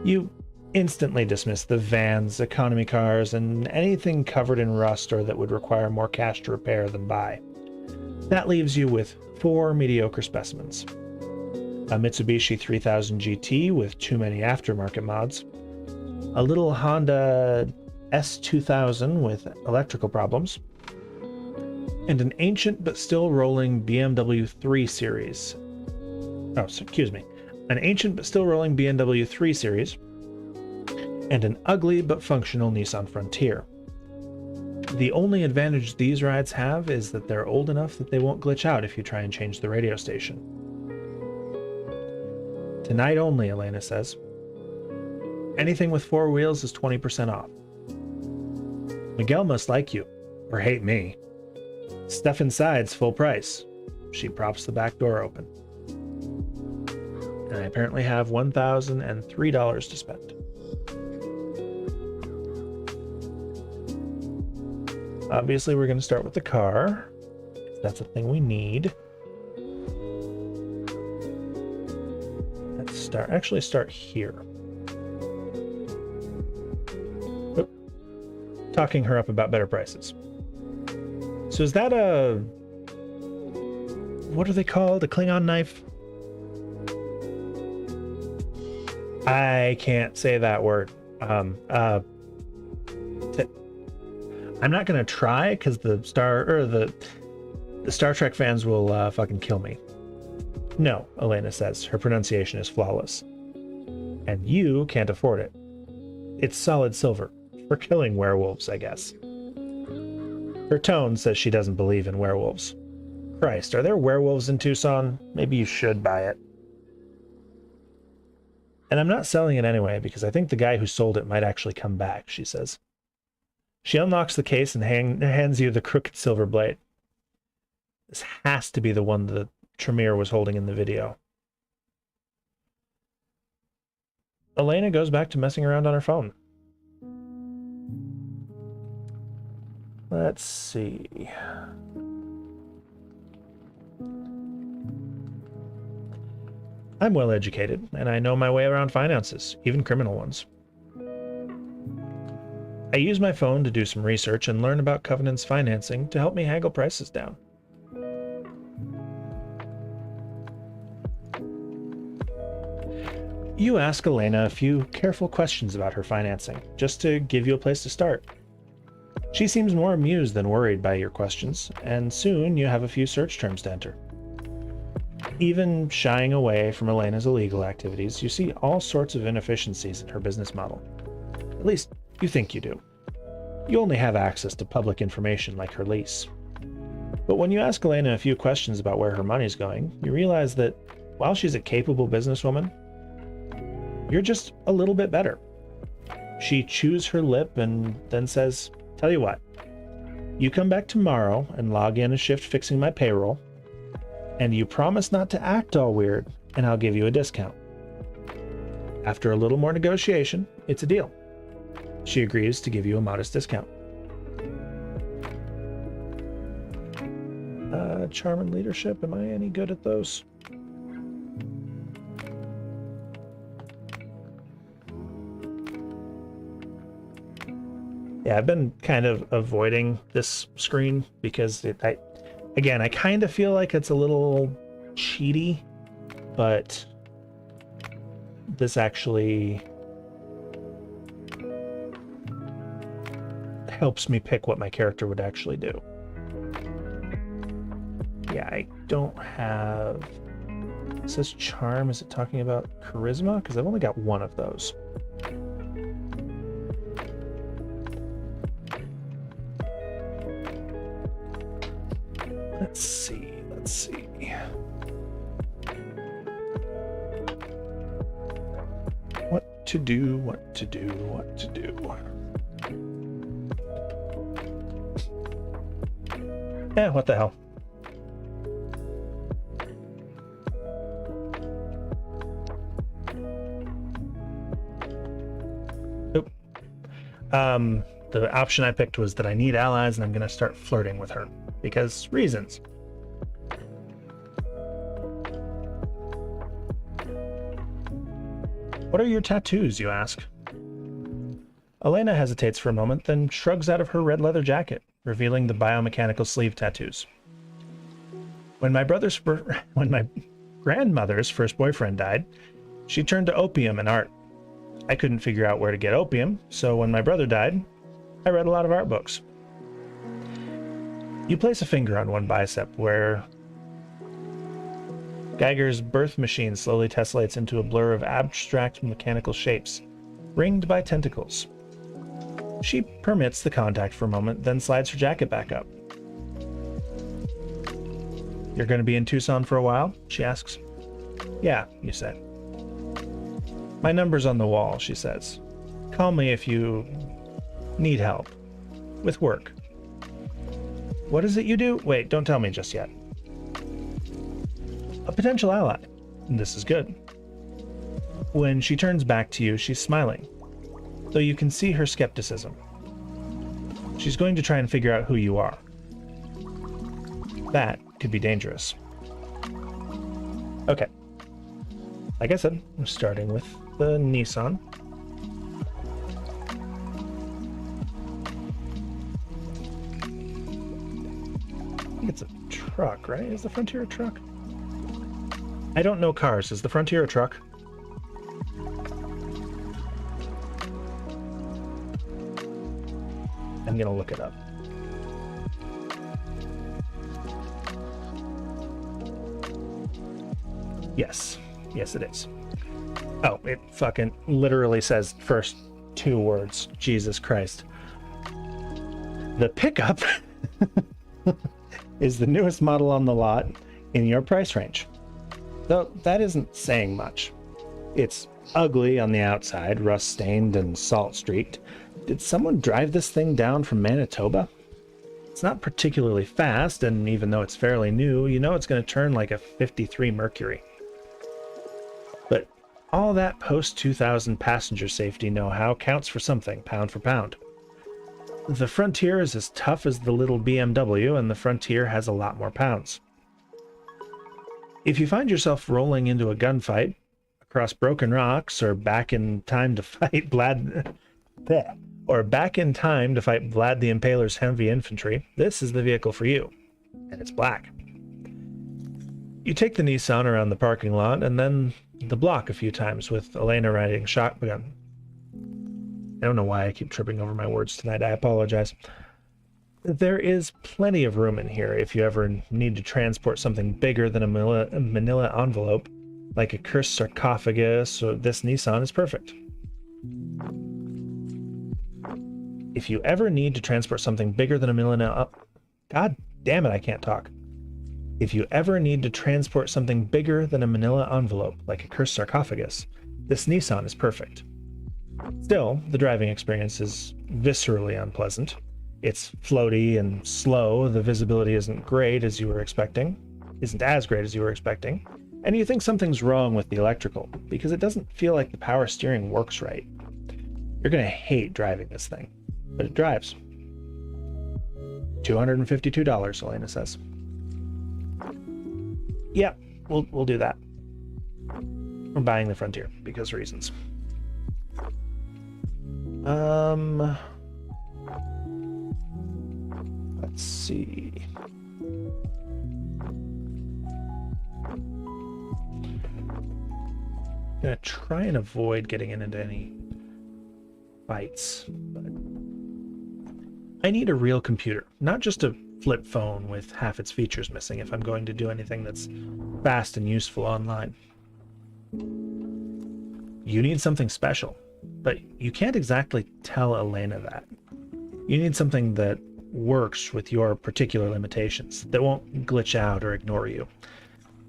You instantly dismiss the vans, economy cars, and anything covered in rust or that would require more cash to repair than buy. That leaves you with 4 mediocre specimens. A Mitsubishi 3000 GT with too many aftermarket mods, a little Honda S2000 with electrical problems, and an ancient but still rolling BMW 3 Series. An ancient but still rolling BMW 3 Series, and an ugly but functional Nissan Frontier. The only advantage these rides have is that they're old enough that they won't glitch out if you try and change the radio station. Tonight only, Elena says. Anything with 4 wheels is 20% off. Miguel must like you, or hate me. Stuff inside's full price. She props the back door open. And I apparently have $1,003 to spend. Obviously, we're going to start with the car. That's a thing we need. Let's start here. Oop. Talking her up about better prices. So is that a... what are they called? A Klingon knife? I can't say that word. I'm not gonna try because the Star Trek fans will fucking kill me. No, Elena says. Her pronunciation is flawless. And you can't afford it. It's solid silver. For killing werewolves, I guess. Her tone says she doesn't believe in werewolves. Christ, are there werewolves in Tucson? Maybe you should buy it. And I'm not selling it anyway because I think the guy who sold it might actually come back, she says. She unlocks the case and hands you the crooked silver blade. This has to be the one that Tremere was holding in the video. Elena goes back to messing around on her phone. Let's see. I'm well educated, and I know my way around finances, even criminal ones. I use my phone to do some research and learn about Covenant's financing to help me haggle prices down. You ask Elena a few careful questions about her financing, just to give you a place to start. She seems more amused than worried by your questions, and soon you have a few search terms to enter. Even shying away from Elena's illegal activities, you see all sorts of inefficiencies in her business model. At least, you think you do. You only have access to public information like her lease. But when you ask Elena a few questions about where her money's going, you realize that while she's a capable businesswoman, you're just a little bit better. She chews her lip and then says, "Tell you what, you come back tomorrow and log in a shift fixing my payroll, and you promise not to act all weird, and I'll give you a discount." After a little more negotiation, it's a deal. She agrees to give you a modest discount. Charm and leadership. Am I any good at those? Yeah, I've been kind of avoiding this screen because I kind of feel like it's a little cheaty, but this actually helps me pick what my character would actually do. Yeah, I don't have... It says charm. Is it talking about charisma? Because I've only got one of those. Let's see. What to do. Eh, what the hell? Oop. The option I picked was that I need allies and I'm gonna start flirting with her. Because reasons. What are your tattoos, you ask? Elena hesitates for a moment, then shrugs out of her red leather jacket, revealing the biomechanical sleeve tattoos. When my grandmother's first boyfriend died, she turned to opium and art. I couldn't figure out where to get opium, so when my brother died, I read a lot of art books. You place a finger on one bicep where Geiger's birth machine slowly tessellates into a blur of abstract mechanical shapes, ringed by tentacles. She permits the contact for a moment, then slides her jacket back up. You're going to be in Tucson for a while? She asks. Yeah, you say. My number's on the wall, she says. Call me if you need help. With work. What is it you do? Wait, don't tell me just yet. A potential ally. This is good. When she turns back to you, she's smiling, though you can see her skepticism. She's going to try and figure out who you are. That could be dangerous. Okay. Like I said, I'm starting with the Nissan. I think it's a truck, right? Is the Frontier a truck? I don't know cars. Is the Frontier a truck? I'm gonna look it up. Yes. Yes, it is. Oh, it fucking literally says first two words. Jesus Christ. The pickup is the newest model on the lot in your price range. Though that isn't saying much. It's ugly on the outside, rust-stained and salt-streaked. Did someone drive this thing down from Manitoba? It's not particularly fast, and even though it's fairly new, you know it's going to turn like a 53 Mercury. But all that post-2000 passenger safety know-how counts for something, pound for pound. The Frontier is as tough as the little BMW, and the Frontier has a lot more pounds. If you find yourself rolling into a gunfight across broken rocks, or back in time to fight Vlad the Impaler's heavy infantry, this is the vehicle for you, and it's black. You take the Nissan around the parking lot, and then the block a few times with Elena riding shotgun. I don't know why I keep tripping over my words tonight. I apologize. There is plenty of room in here if you ever need to transport something bigger than a manila envelope, like a cursed sarcophagus, so this Nissan is perfect. If you ever need to transport something bigger than a manila... God damn it, I can't talk. If you ever need to transport something bigger than a manila envelope, like a cursed sarcophagus, this Nissan is perfect. Still, the driving experience is viscerally unpleasant. It's floaty and slow, the visibility isn't as great as you were expecting, and you think something's wrong with the electrical, because it doesn't feel like the power steering works right. You're gonna hate driving this thing, but it drives. $252, Elena says. Yeah, we'll do that. We're buying the Frontier because reasons. Let's see. I'm gonna try and avoid getting into any fights, but I need a real computer, not just a flip phone with half its features missing if I'm going to do anything that's fast and useful online. You need something special, but you can't exactly tell Elena that. You need something that works with your particular limitations, that won't glitch out or ignore you.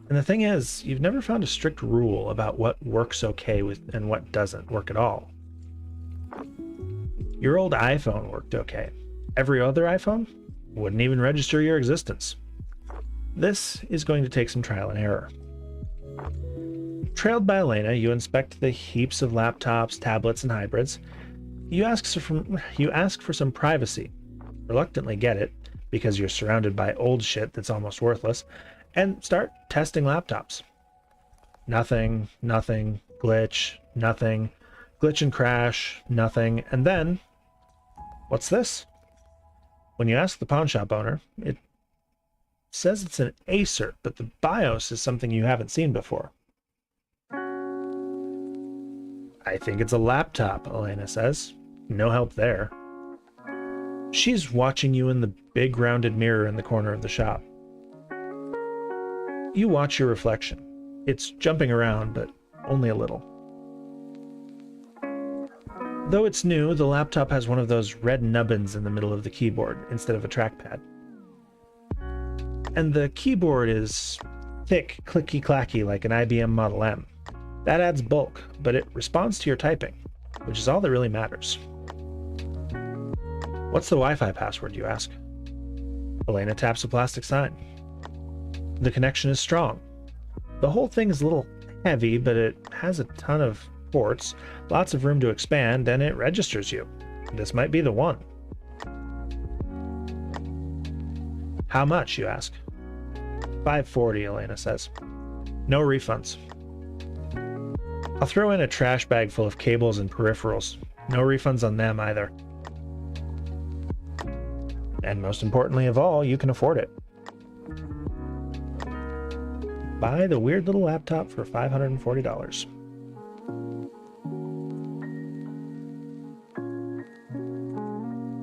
And the thing is, you've never found a strict rule about what works okay with and what doesn't work at all. Your old iPhone worked okay. Every other iPhone wouldn't even register your existence. This is going to take some trial and error. Trailed by Elena, you inspect the heaps of laptops, tablets, and hybrids. You ask for some privacy, reluctantly get it, because you're surrounded by old shit that's almost worthless, and start testing laptops. Nothing, glitch, nothing, glitch and crash, nothing, and then, what's this? When you ask the pawn shop owner, it says it's an Acer, but the BIOS is something you haven't seen before. I think it's a laptop, Elena says. No help there. She's watching you in the big rounded mirror in the corner of the shop. You watch your reflection. It's jumping around, but only a little. Though it's new, the laptop has one of those red nubbins in the middle of the keyboard instead of a trackpad. And the keyboard is thick, clicky-clacky like an IBM Model M. That adds bulk, but it responds to your typing, which is all that really matters. What's the Wi-Fi password, you ask? Elena taps a plastic sign. The connection is strong. The whole thing is a little heavy, but it has a ton of ports, lots of room to expand, and it registers you. This might be the one. How much, you ask? $5.40, Elena says. No refunds. I'll throw in a trash bag full of cables and peripherals. No refunds on them either. And most importantly of all, you can afford it. Buy the weird little laptop for $540.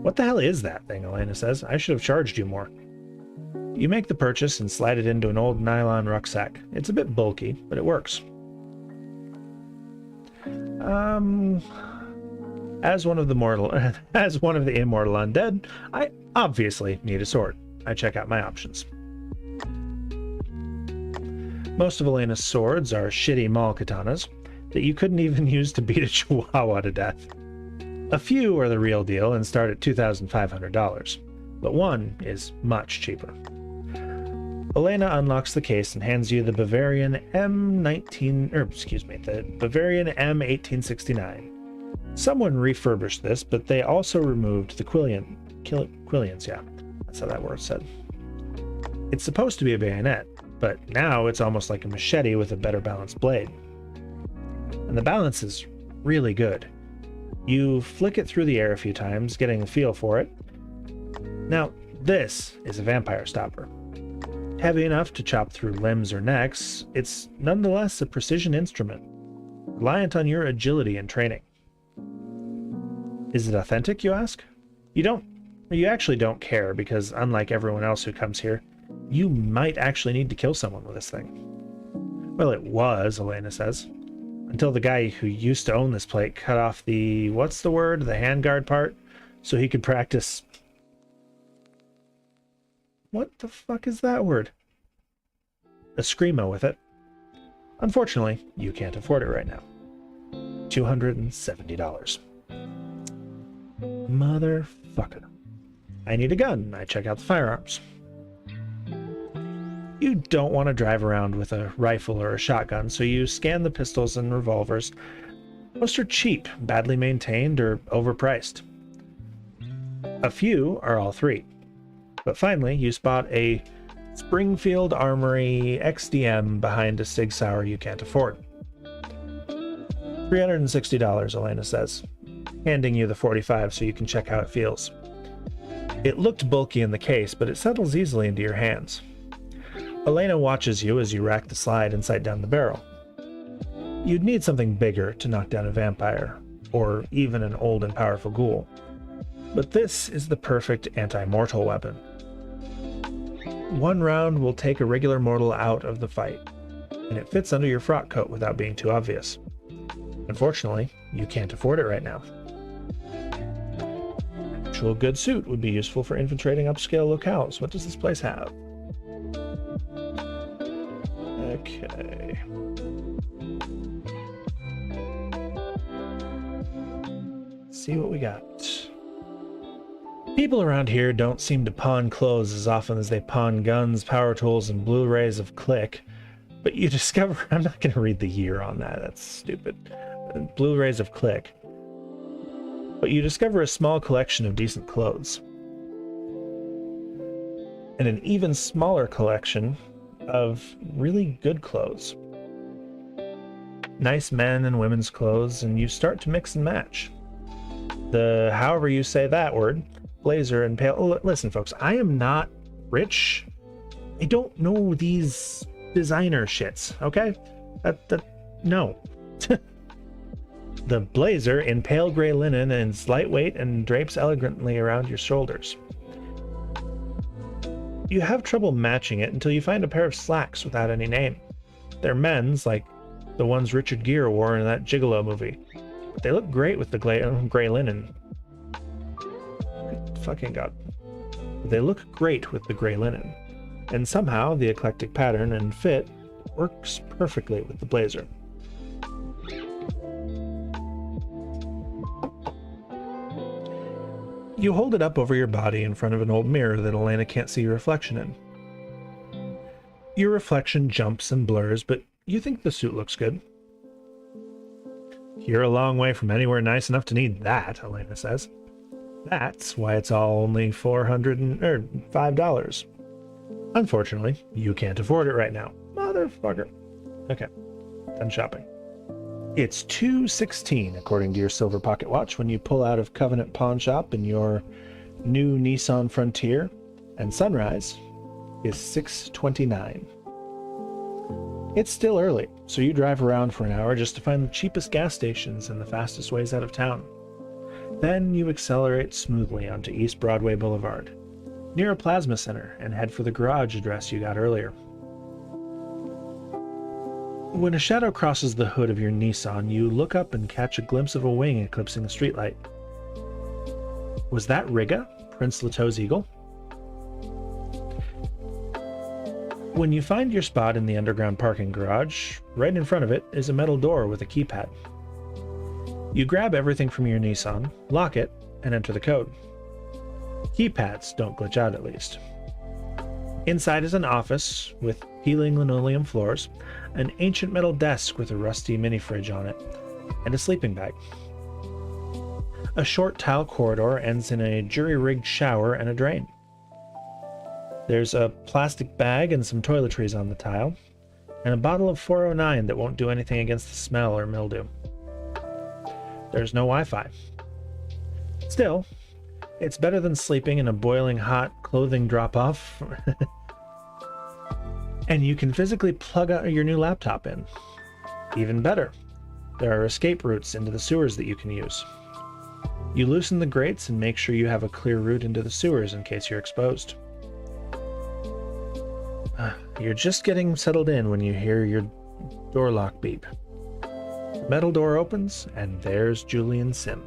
What the hell is that thing, Elena says. I should have charged you more. You make the purchase and slide it into an old nylon rucksack. It's a bit bulky, but it works. As one of the immortal undead, I obviously need a sword. I check out my options. Most of Elena's swords are shitty mall katanas that you couldn't even use to beat a chihuahua to death. A few are the real deal and start at $2,500, but one is much cheaper. Elena unlocks the case and hands you the Bavarian the Bavarian M1869. Someone refurbished this, but they also removed the quillions, yeah, that's how that word said. It's supposed to be a bayonet, but now it's almost like a machete with a better balanced blade. And the balance is really good. You flick it through the air a few times, getting a feel for it. Now, this is a vampire stopper. Heavy enough to chop through limbs or necks, it's nonetheless a precision instrument, reliant on your agility and training. Is it authentic, you ask? You actually don't care, because unlike everyone else who comes here, you might actually need to kill someone with this thing. Well, it was, Elena says, until the guy who used to own this plate cut off the, the handguard part, so he could practice... What the fuck is that word? A screamo with it. Unfortunately, you can't afford it right now. $270. Motherfucker. I need a gun. I check out the firearms. You don't want to drive around with a rifle or a shotgun, so you scan the pistols and revolvers. Most are cheap, badly maintained, or overpriced. A few are all three. But finally, you spot a Springfield Armory XDM behind a Sig Sauer you can't afford. $360, Elena says, handing you the 45 so you can check how it feels. It looked bulky in the case, but it settles easily into your hands. Elena watches you as you rack the slide and sight down the barrel. You'd need something bigger to knock down a vampire, or even an old and powerful ghoul. But this is the perfect anti-mortal weapon. One round will take a regular mortal out of the fight, and it fits under your frock coat without being too obvious. Unfortunately, you can't afford it right now. An actual good suit would be useful for infiltrating upscale locales. What does this place have? Okay. Let's see what we got. People around here don't seem to pawn clothes as often as they pawn guns, power tools, and Blu-rays of Click. But you discover... I'm not going to read the year on that. That's stupid. Blu-rays of Click. But you discover a small collection of decent clothes. And an even smaller collection of really good clothes. Nice men and women's clothes, and you start to mix and match. The, however you say that word, blazer and pale... Oh, listen, folks, I am not rich. I don't know these designer shits, okay? No. The blazer in pale gray linen and is lightweight and drapes elegantly around your shoulders. You have trouble matching it until you find a pair of slacks without any name. They're men's, like the ones Richard Gere wore in that Gigolo movie. But they look great with the gray linen. Good fucking God. They look great with the gray linen. And somehow the eclectic pattern and fit works perfectly with the blazer. You hold it up over your body in front of an old mirror that Elena can't see your reflection in. Your reflection jumps and blurs, but you think the suit looks good. You're a long way from anywhere nice enough to need that, Elena says. That's why it's all only $5. Unfortunately, you can't afford it right now. Motherfucker. Okay, done shopping. It's 2:16, according to your silver pocket watch, when you pull out of Covenant Pawn Shop in your new Nissan Frontier, and sunrise is 6:29. It's still early, so you drive around for an hour just to find the cheapest gas stations and the fastest ways out of town. Then you accelerate smoothly onto East Broadway Boulevard, near a plasma center, and head for the garage address you got earlier. When a shadow crosses the hood of your Nissan, you look up and catch a glimpse of a wing eclipsing the streetlight. Was that Rigga, Prince Leto's eagle? When you find your spot in the underground parking garage, right in front of it is a metal door with a keypad. You grab everything from your Nissan, lock it, and enter the code. Keypads don't glitch out, at least. Inside is an office with peeling linoleum floors, an ancient metal desk with a rusty mini-fridge on it, and a sleeping bag. A short tile corridor ends in a jury-rigged shower and a drain. There's a plastic bag and some toiletries on the tile, and a bottle of 409 that won't do anything against the smell or mildew. There's no Wi-Fi. Still, it's better than sleeping in a boiling hot clothing drop-off. And you can physically plug out your new laptop in. Even better, there are escape routes into the sewers that you can use. You loosen the grates and make sure you have a clear route into the sewers in case you're exposed. You're just getting settled in when you hear your door lock beep. The metal door opens, and there's Julian Sim.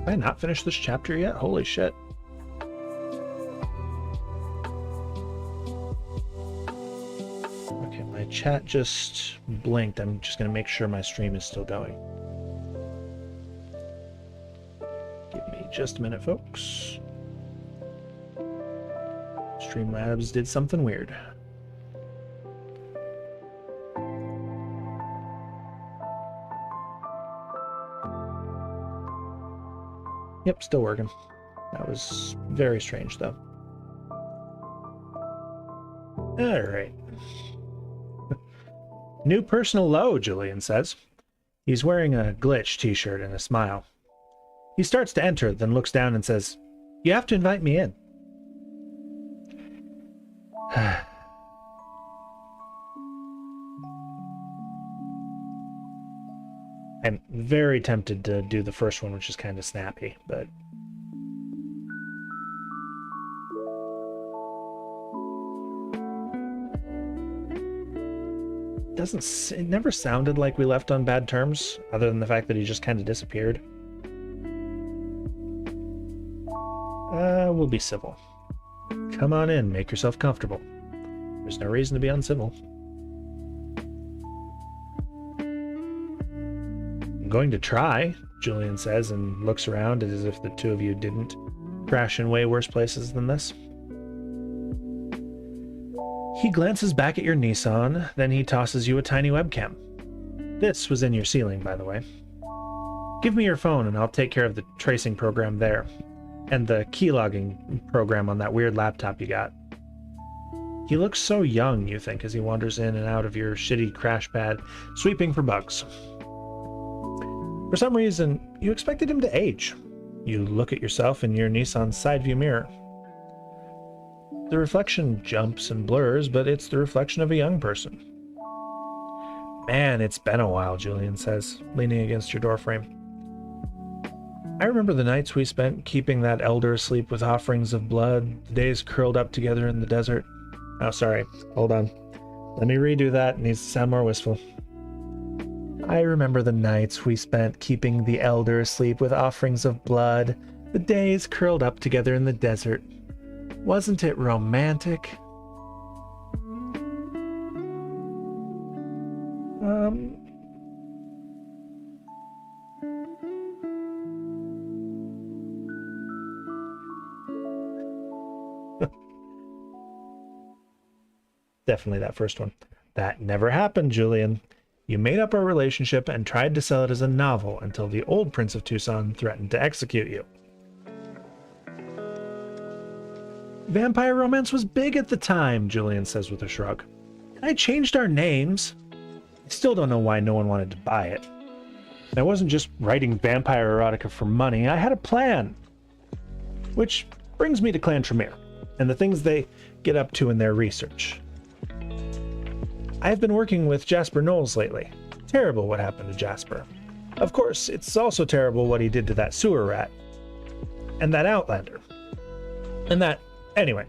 Have I not finished this chapter yet? Holy shit. Okay, my chat just blinked. I'm just going to make sure my stream is still going. Give me just a minute, folks. Streamlabs did something weird. Yep, still working. That was very strange, though. Alright. New personal low, Julian says. He's wearing a Glitch t-shirt and a smile. He starts to enter, then looks down and says, "You have to invite me in." I'm very tempted to do the first one, which is kind of snappy, but... It never sounded like we left on bad terms, other than the fact that he just kind of disappeared. We'll be civil. Come on in, make yourself comfortable. There's no reason to be uncivil. I'm going to try, Julian says, and looks around as if the two of you didn't crash in way worse places than this. He glances back at your Nissan, then he tosses you a tiny webcam. This was in your ceiling, by the way. Give me your phone and I'll take care of the tracing program there, and the keylogging program on that weird laptop you got. He looks so young, you think, as he wanders in and out of your shitty crash pad, sweeping for bugs. For some reason, you expected him to age. You look at yourself in your Nissan's side view mirror. The reflection jumps and blurs, but it's the reflection of a young person. Man, it's been a while, Julian says, leaning against your doorframe. I remember the nights we spent keeping that elder asleep with offerings of blood, the days curled up together in the desert. Oh, sorry. Hold on. Let me redo that. It needs to sound more wistful. I remember the nights we spent keeping the elder asleep with offerings of blood, the days curled up together in the desert. Wasn't it romantic? Definitely that first one. That never happened, Julian. You made up our relationship and tried to sell it as a novel until the old Prince of Tucson threatened to execute you. Vampire romance was big at the time, Julian says with a shrug. I changed our names. I still don't know why no one wanted to buy it. And I wasn't just writing vampire erotica for money, I had a plan. Which brings me to Clan Tremere, and the things they get up to in their research. I've been working with Jasper Knowles lately. Terrible what happened to Jasper. Of course, it's also terrible what he did to that sewer rat. And that Outlander. And that... Anyway.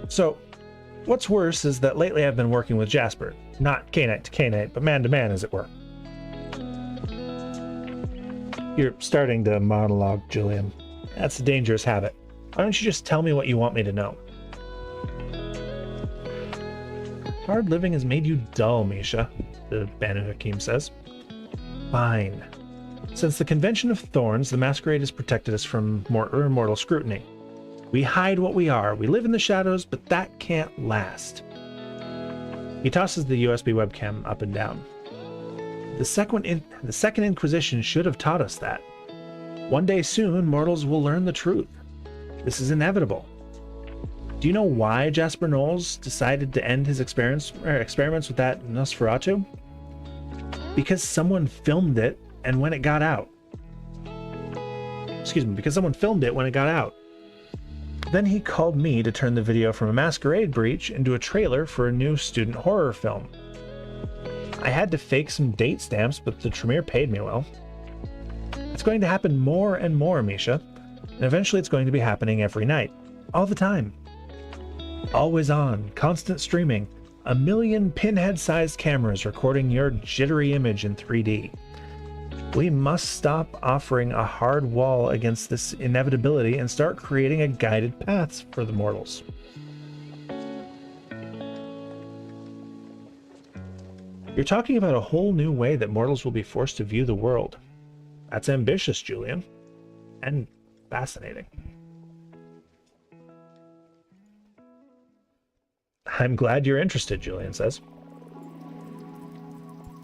So, what's worse is that lately I've been working with Jasper. Not K-Knight to K-Knight, but man to man, as it were. You're starting to monologue, Julian. That's a dangerous habit. Why don't you just tell me what you want me to know? Hard living has made you dull, Misha, the Banu Hakim says. Fine. Since the Convention of Thorns, the Masquerade has protected us from more immortal scrutiny. We hide what we are. We live in the shadows, but that can't last. He tosses the USB webcam up and down. The Second Inquisition should have taught us that. One day soon, mortals will learn the truth. This is inevitable. Do you know why Jasper Knowles decided to end his experiments with that Nosferatu? Because someone filmed it and when it got out. Excuse me, because someone filmed it when it got out. Then he called me to turn the video from a Masquerade breach into a trailer for a new student horror film. I had to fake some date stamps, but the Tremere paid me well. It's going to happen more and more, Misha, and eventually it's going to be happening every night, all the time. Always on, constant streaming, 1 million pinhead-sized cameras recording your jittery image in 3D. We must stop offering a hard wall against this inevitability and start creating a guided path for the mortals. You're talking about a whole new way that mortals will be forced to view the world. That's ambitious, Julian. And fascinating. I'm glad you're interested, Julian says.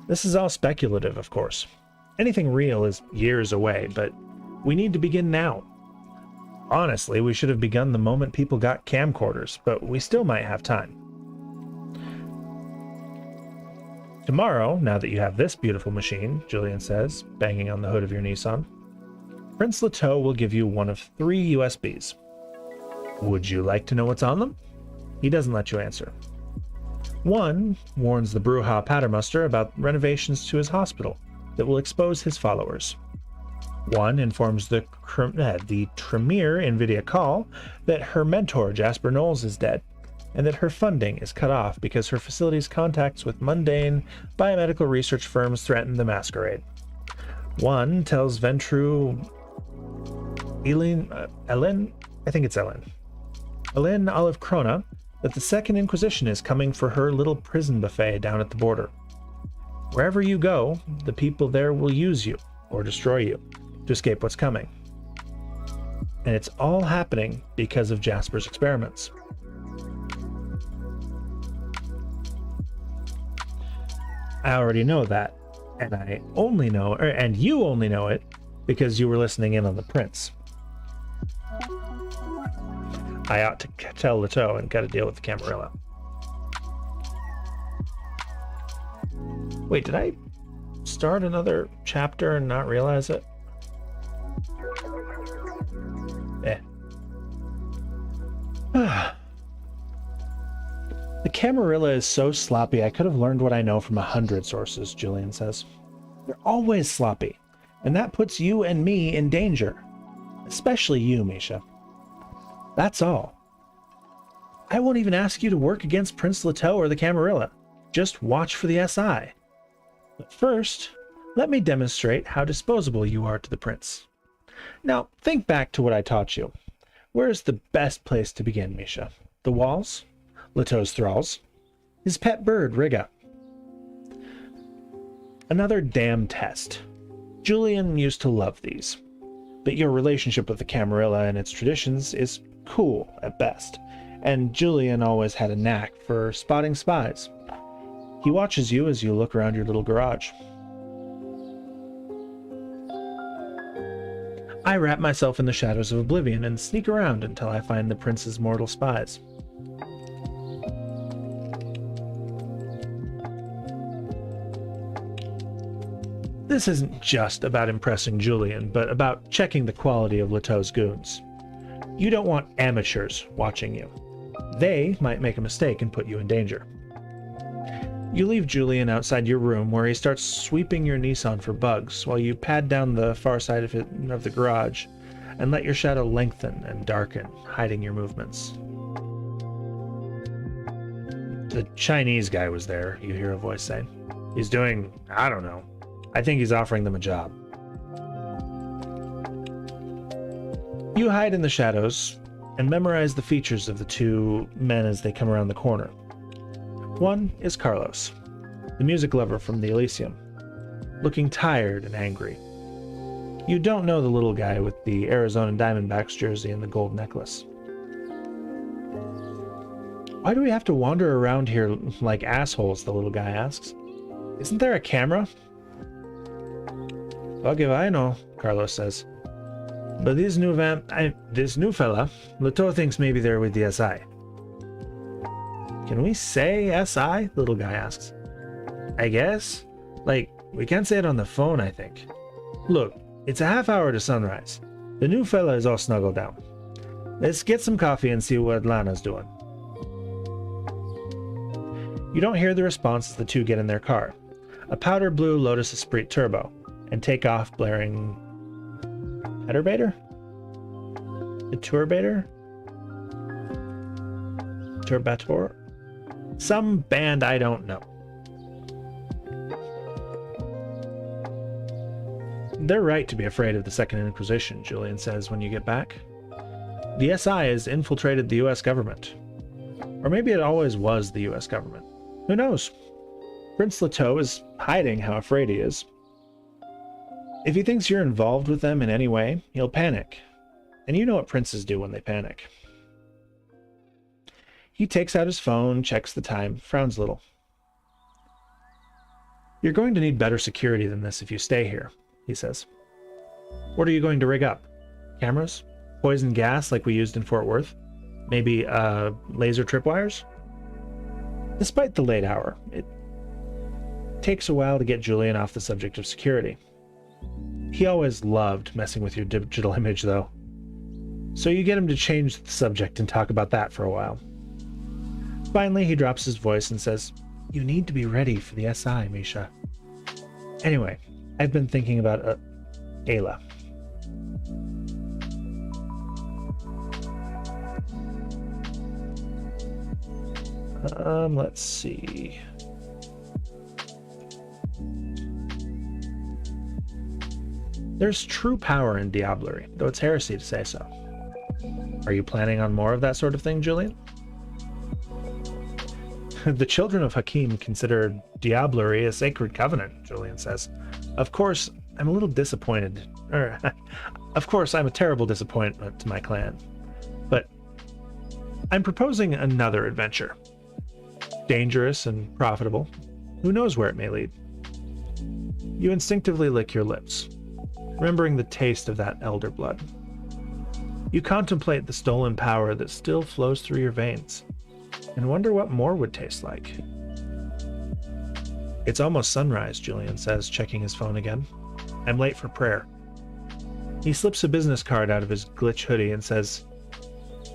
This is all speculative, of course. Anything real is years away, but we need to begin now. Honestly, we should have begun the moment people got camcorders, but we still might have time. Tomorrow, now that you have this beautiful machine, Julian says, banging on the hood of your Nissan, Prince Leto will give you one of 3 USBs. Would you like to know what's on them? He doesn't let you answer. One warns the Bruja Patermuster about renovations to his hospital that will expose his followers. One informs the Tremere NVIDIA call that her mentor Jasper Knowles is dead, and that her funding is cut off because her facility's contacts with mundane biomedical research firms threaten the Masquerade. One tells Ventru Ellen Olive Krona that the Second Inquisition is coming for her little prison buffet down at the border. Wherever you go, the people there will use you, or destroy you, to escape what's coming. And it's all happening because of Jasper's experiments. I already know that, and you only know it because you were listening in on the Prince. I ought to tell Leto and got to deal with the Camarilla. Wait, did I start another chapter and not realize it? The Camarilla is so sloppy I could have learned what I know from 100 sources, Julian says. They're always sloppy, and that puts you and me in danger. Especially you, Misha. That's all. I won't even ask you to work against Prince Leto or the Camarilla. Just watch for the SI. But first, let me demonstrate how disposable you are to the Prince. Now, think back to what I taught you. Where is the best place to begin, Misha? The walls? Leto's thralls? His pet bird, Riga? Another damn test. Julian used to love these. But your relationship with the Camarilla and its traditions is cool at best, and Julian always had a knack for spotting spies. He watches you as you look around your little garage. I wrap myself in the shadows of oblivion and sneak around until I find the Prince's mortal spies. This isn't just about impressing Julian, but about checking the quality of Leto's goons. You don't want amateurs watching you. They might make a mistake and put you in danger. You leave Julian outside your room where he starts sweeping your Nissan for bugs while you pad down the far side of the garage and let your shadow lengthen and darken, hiding your movements. The Chinese guy was there, you hear a voice say. He's doing, I don't know. I think he's offering them a job. You hide in the shadows and memorize the features of the 2 men as they come around the corner. One is Carlos, the music lover from the Elysium, looking tired and angry. You don't know the little guy with the Arizona Diamondbacks jersey and the gold necklace. Why do we have to wander around here like assholes, the little guy asks. Isn't there a camera? Fuck if I know, Carlos says. But this new fella, Leto thinks maybe they're with the SI. Can we say SI? The little guy asks. I guess. Like, we can't say it on the phone, I think. Look, it's a half hour to sunrise. The new fella is all snuggled down. Let's get some coffee and see what Lana's doing. You don't hear the response as the 2 get in their car, a powder blue Lotus Esprit Turbo, and take off blaring Perturbator? A Turbator? Turbator? Some band I don't know. They're right to be afraid of the Second Inquisition, Julian says when you get back. The SI has infiltrated the US government. Or maybe it always was the US government. Who knows? Prince Leto is hiding how afraid he is. If he thinks you're involved with them in any way, he'll panic. And you know what princes do when they panic. He takes out his phone, checks the time, frowns a little. You're going to need better security than this if you stay here, he says. What are you going to rig up? Cameras? Poison gas like we used in Fort Worth? Maybe laser tripwires? Despite the late hour, it takes a while to get Julian off the subject of security. He always loved messing with your digital image, though. So you get him to change the subject and talk about that for a while. Finally, he drops his voice and says, "You need to be ready for the SI, Misha. Anyway, I've been thinking about Ayla." Let's see. There's true power in diablerie, though it's heresy to say so. Are you planning on more of that sort of thing, Julian? The children of Hakim consider diablerie a sacred covenant, Julian says. Of course, I'm a little disappointed. Of course, I'm a terrible disappointment to my clan. But I'm proposing another adventure. Dangerous and profitable. Who knows where it may lead? You instinctively lick your lips, remembering the taste of that elder blood. You contemplate the stolen power that still flows through your veins, and wonder what more would taste like. It's almost sunrise, Julian says, checking his phone again. I'm late for prayer. He slips a business card out of his glitch hoodie and says,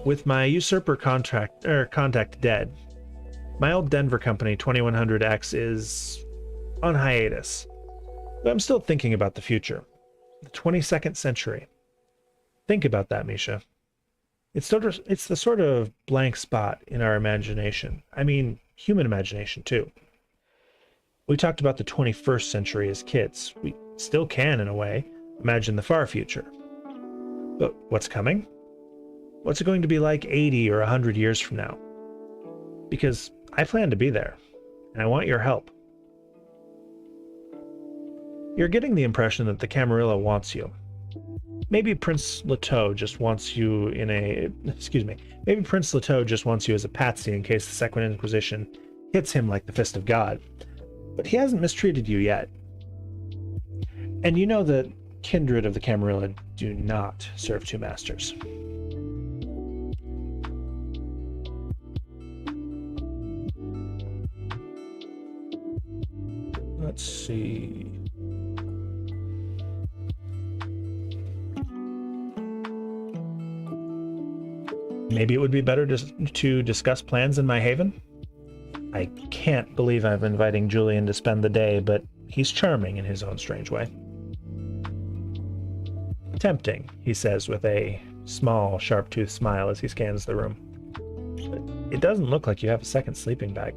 "With my usurper contact dead, my old Denver company 2100X is on hiatus. But I'm still thinking about the future. The 22nd century. Think about that, Misha. It's the sort of blank spot in our imagination. I mean, human imagination, too. We talked about the 21st century as kids. We still can, in a way, imagine the far future. But what's coming? What's it going to be like 80 or 100 years from now? Because I plan to be there, and I want your help." You're getting the impression that the Camarilla wants you. Maybe Prince Leto just wants you maybe Prince Leto just wants you as a patsy in case the Second Inquisition hits him like the fist of God. But he hasn't mistreated you yet. And you know that kindred of the Camarilla do not serve two masters. Let's see. Maybe it would be better to discuss plans in my haven? I can't believe I'm inviting Julian to spend the day, but he's charming in his own strange way. Tempting, he says with a small, sharp-toothed smile as he scans the room. But it doesn't look like you have a second sleeping bag.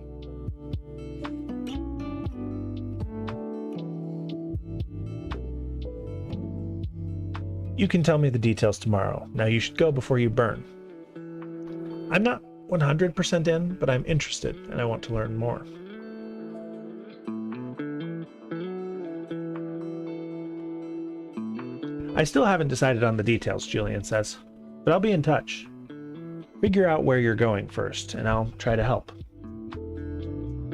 You can tell me the details tomorrow. Now you should go before you burn. I'm not 100% in, but I'm interested, and I want to learn more. I still haven't decided on the details, Julian says, but I'll be in touch. Figure out where you're going first, and I'll try to help.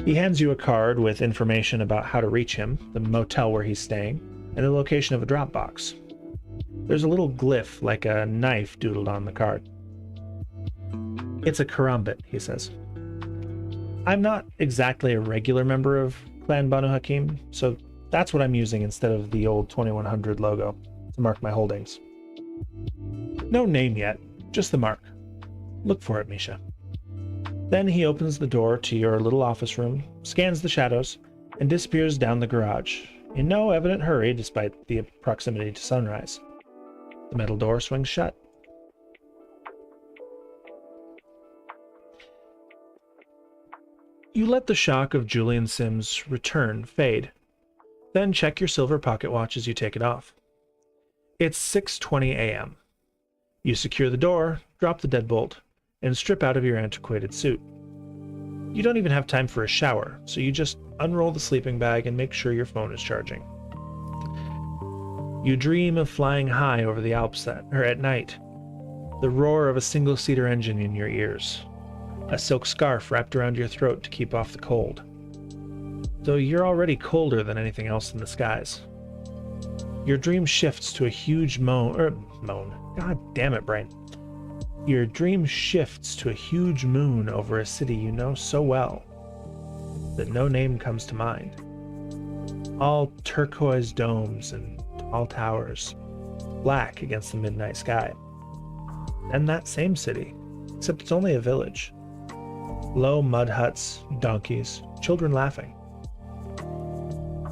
He hands you a card with information about how to reach him, the motel where he's staying, and the location of a drop box. There's a little glyph like a knife doodled on the card. It's a karambit, he says. I'm not exactly a regular member of Clan Banu Hakim, so that's what I'm using instead of the old 2100 logo to mark my holdings. No name yet, just the mark. Look for it, Misha. Then he opens the door to your little office room, scans the shadows, and disappears down the garage, in no evident hurry despite the proximity to sunrise. The metal door swings shut. You let the shock of Julian Sim's return fade, then check your silver pocket watch as you take it off. It's 6:20 a.m. You secure the door, drop the deadbolt, and strip out of your antiquated suit. You don't even have time for a shower, so you just unroll the sleeping bag and make sure your phone is charging. You dream of flying high over the Alps at night, the roar of a single-seater engine in your ears, a silk scarf wrapped around your throat to keep off the cold, though you're already colder than anything else in the skies. Your dream shifts to a huge moon. God damn it, brain. Your dream shifts to a huge moon over a city you know so well that no name comes to mind. All turquoise domes and tall towers, black against the midnight sky. And that same city, except it's only a village. Low mud huts, donkeys, children laughing.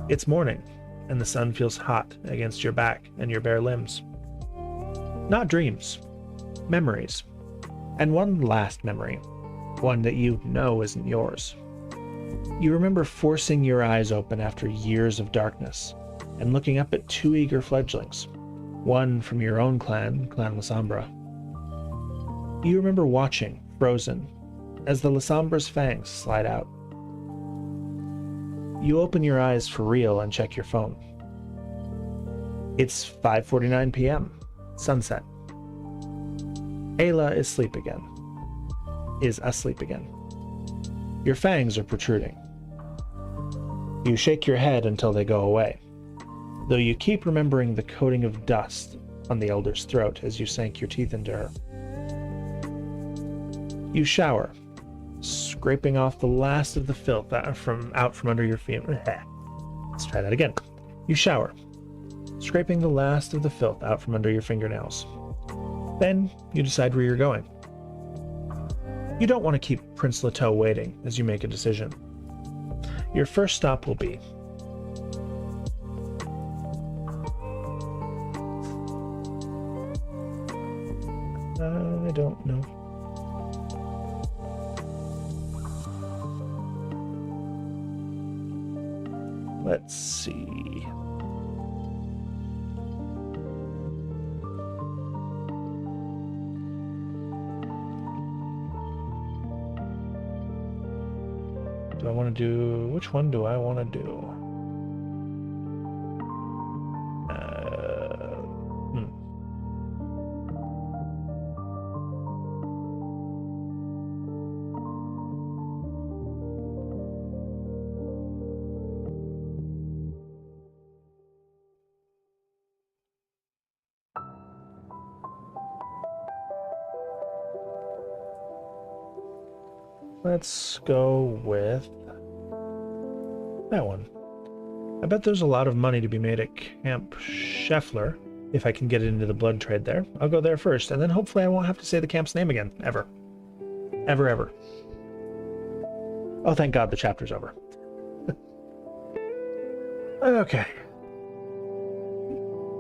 It's morning, and the sun feels hot against your back and your bare limbs. Not dreams, memories. And one last memory, one that you know isn't yours. You remember forcing your eyes open after years of darkness and looking up at two eager fledglings, one from your own clan, Clan Lasombra. You remember watching, frozen, as the Lasombra's fangs slide out. You open your eyes for real and check your phone. It's 5:49 p.m., sunset. Ayla is asleep again. Your fangs are protruding. You shake your head until they go away, though you keep remembering the coating of dust on the elder's throat as you sank your teeth into her. You shower, scraping off the last of the filth out from under your feet. Let's try that again. You shower, scraping the last of the filth out from under your fingernails. Then you decide where you're going. You don't want to keep Prince Leto waiting as you make a decision. Your first stop will be I don't know. Let's see. Do I want to do... Which one do I want to do? Let's go with that one. I bet there's a lot of money to be made at Camp Scheffler if I can get into the blood trade there. I'll go there first, and then hopefully I won't have to say the camp's name again, ever. Ever, ever. Oh, thank God the chapter's over. Okay.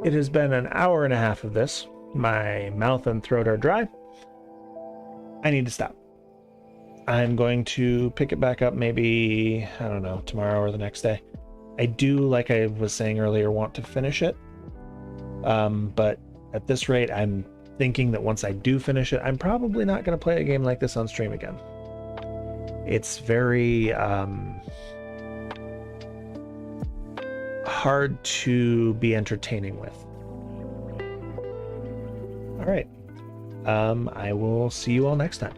It has been an hour and a half of this. My mouth and throat are dry. I need to stop. I'm going to pick it back up maybe, I don't know, tomorrow or the next day. I do, like I was saying earlier, want to finish it. But at this rate, I'm thinking that once I do finish it, I'm probably not going to play a game like this on stream again. It's very hard to be entertaining with. All right. I will see you all next time.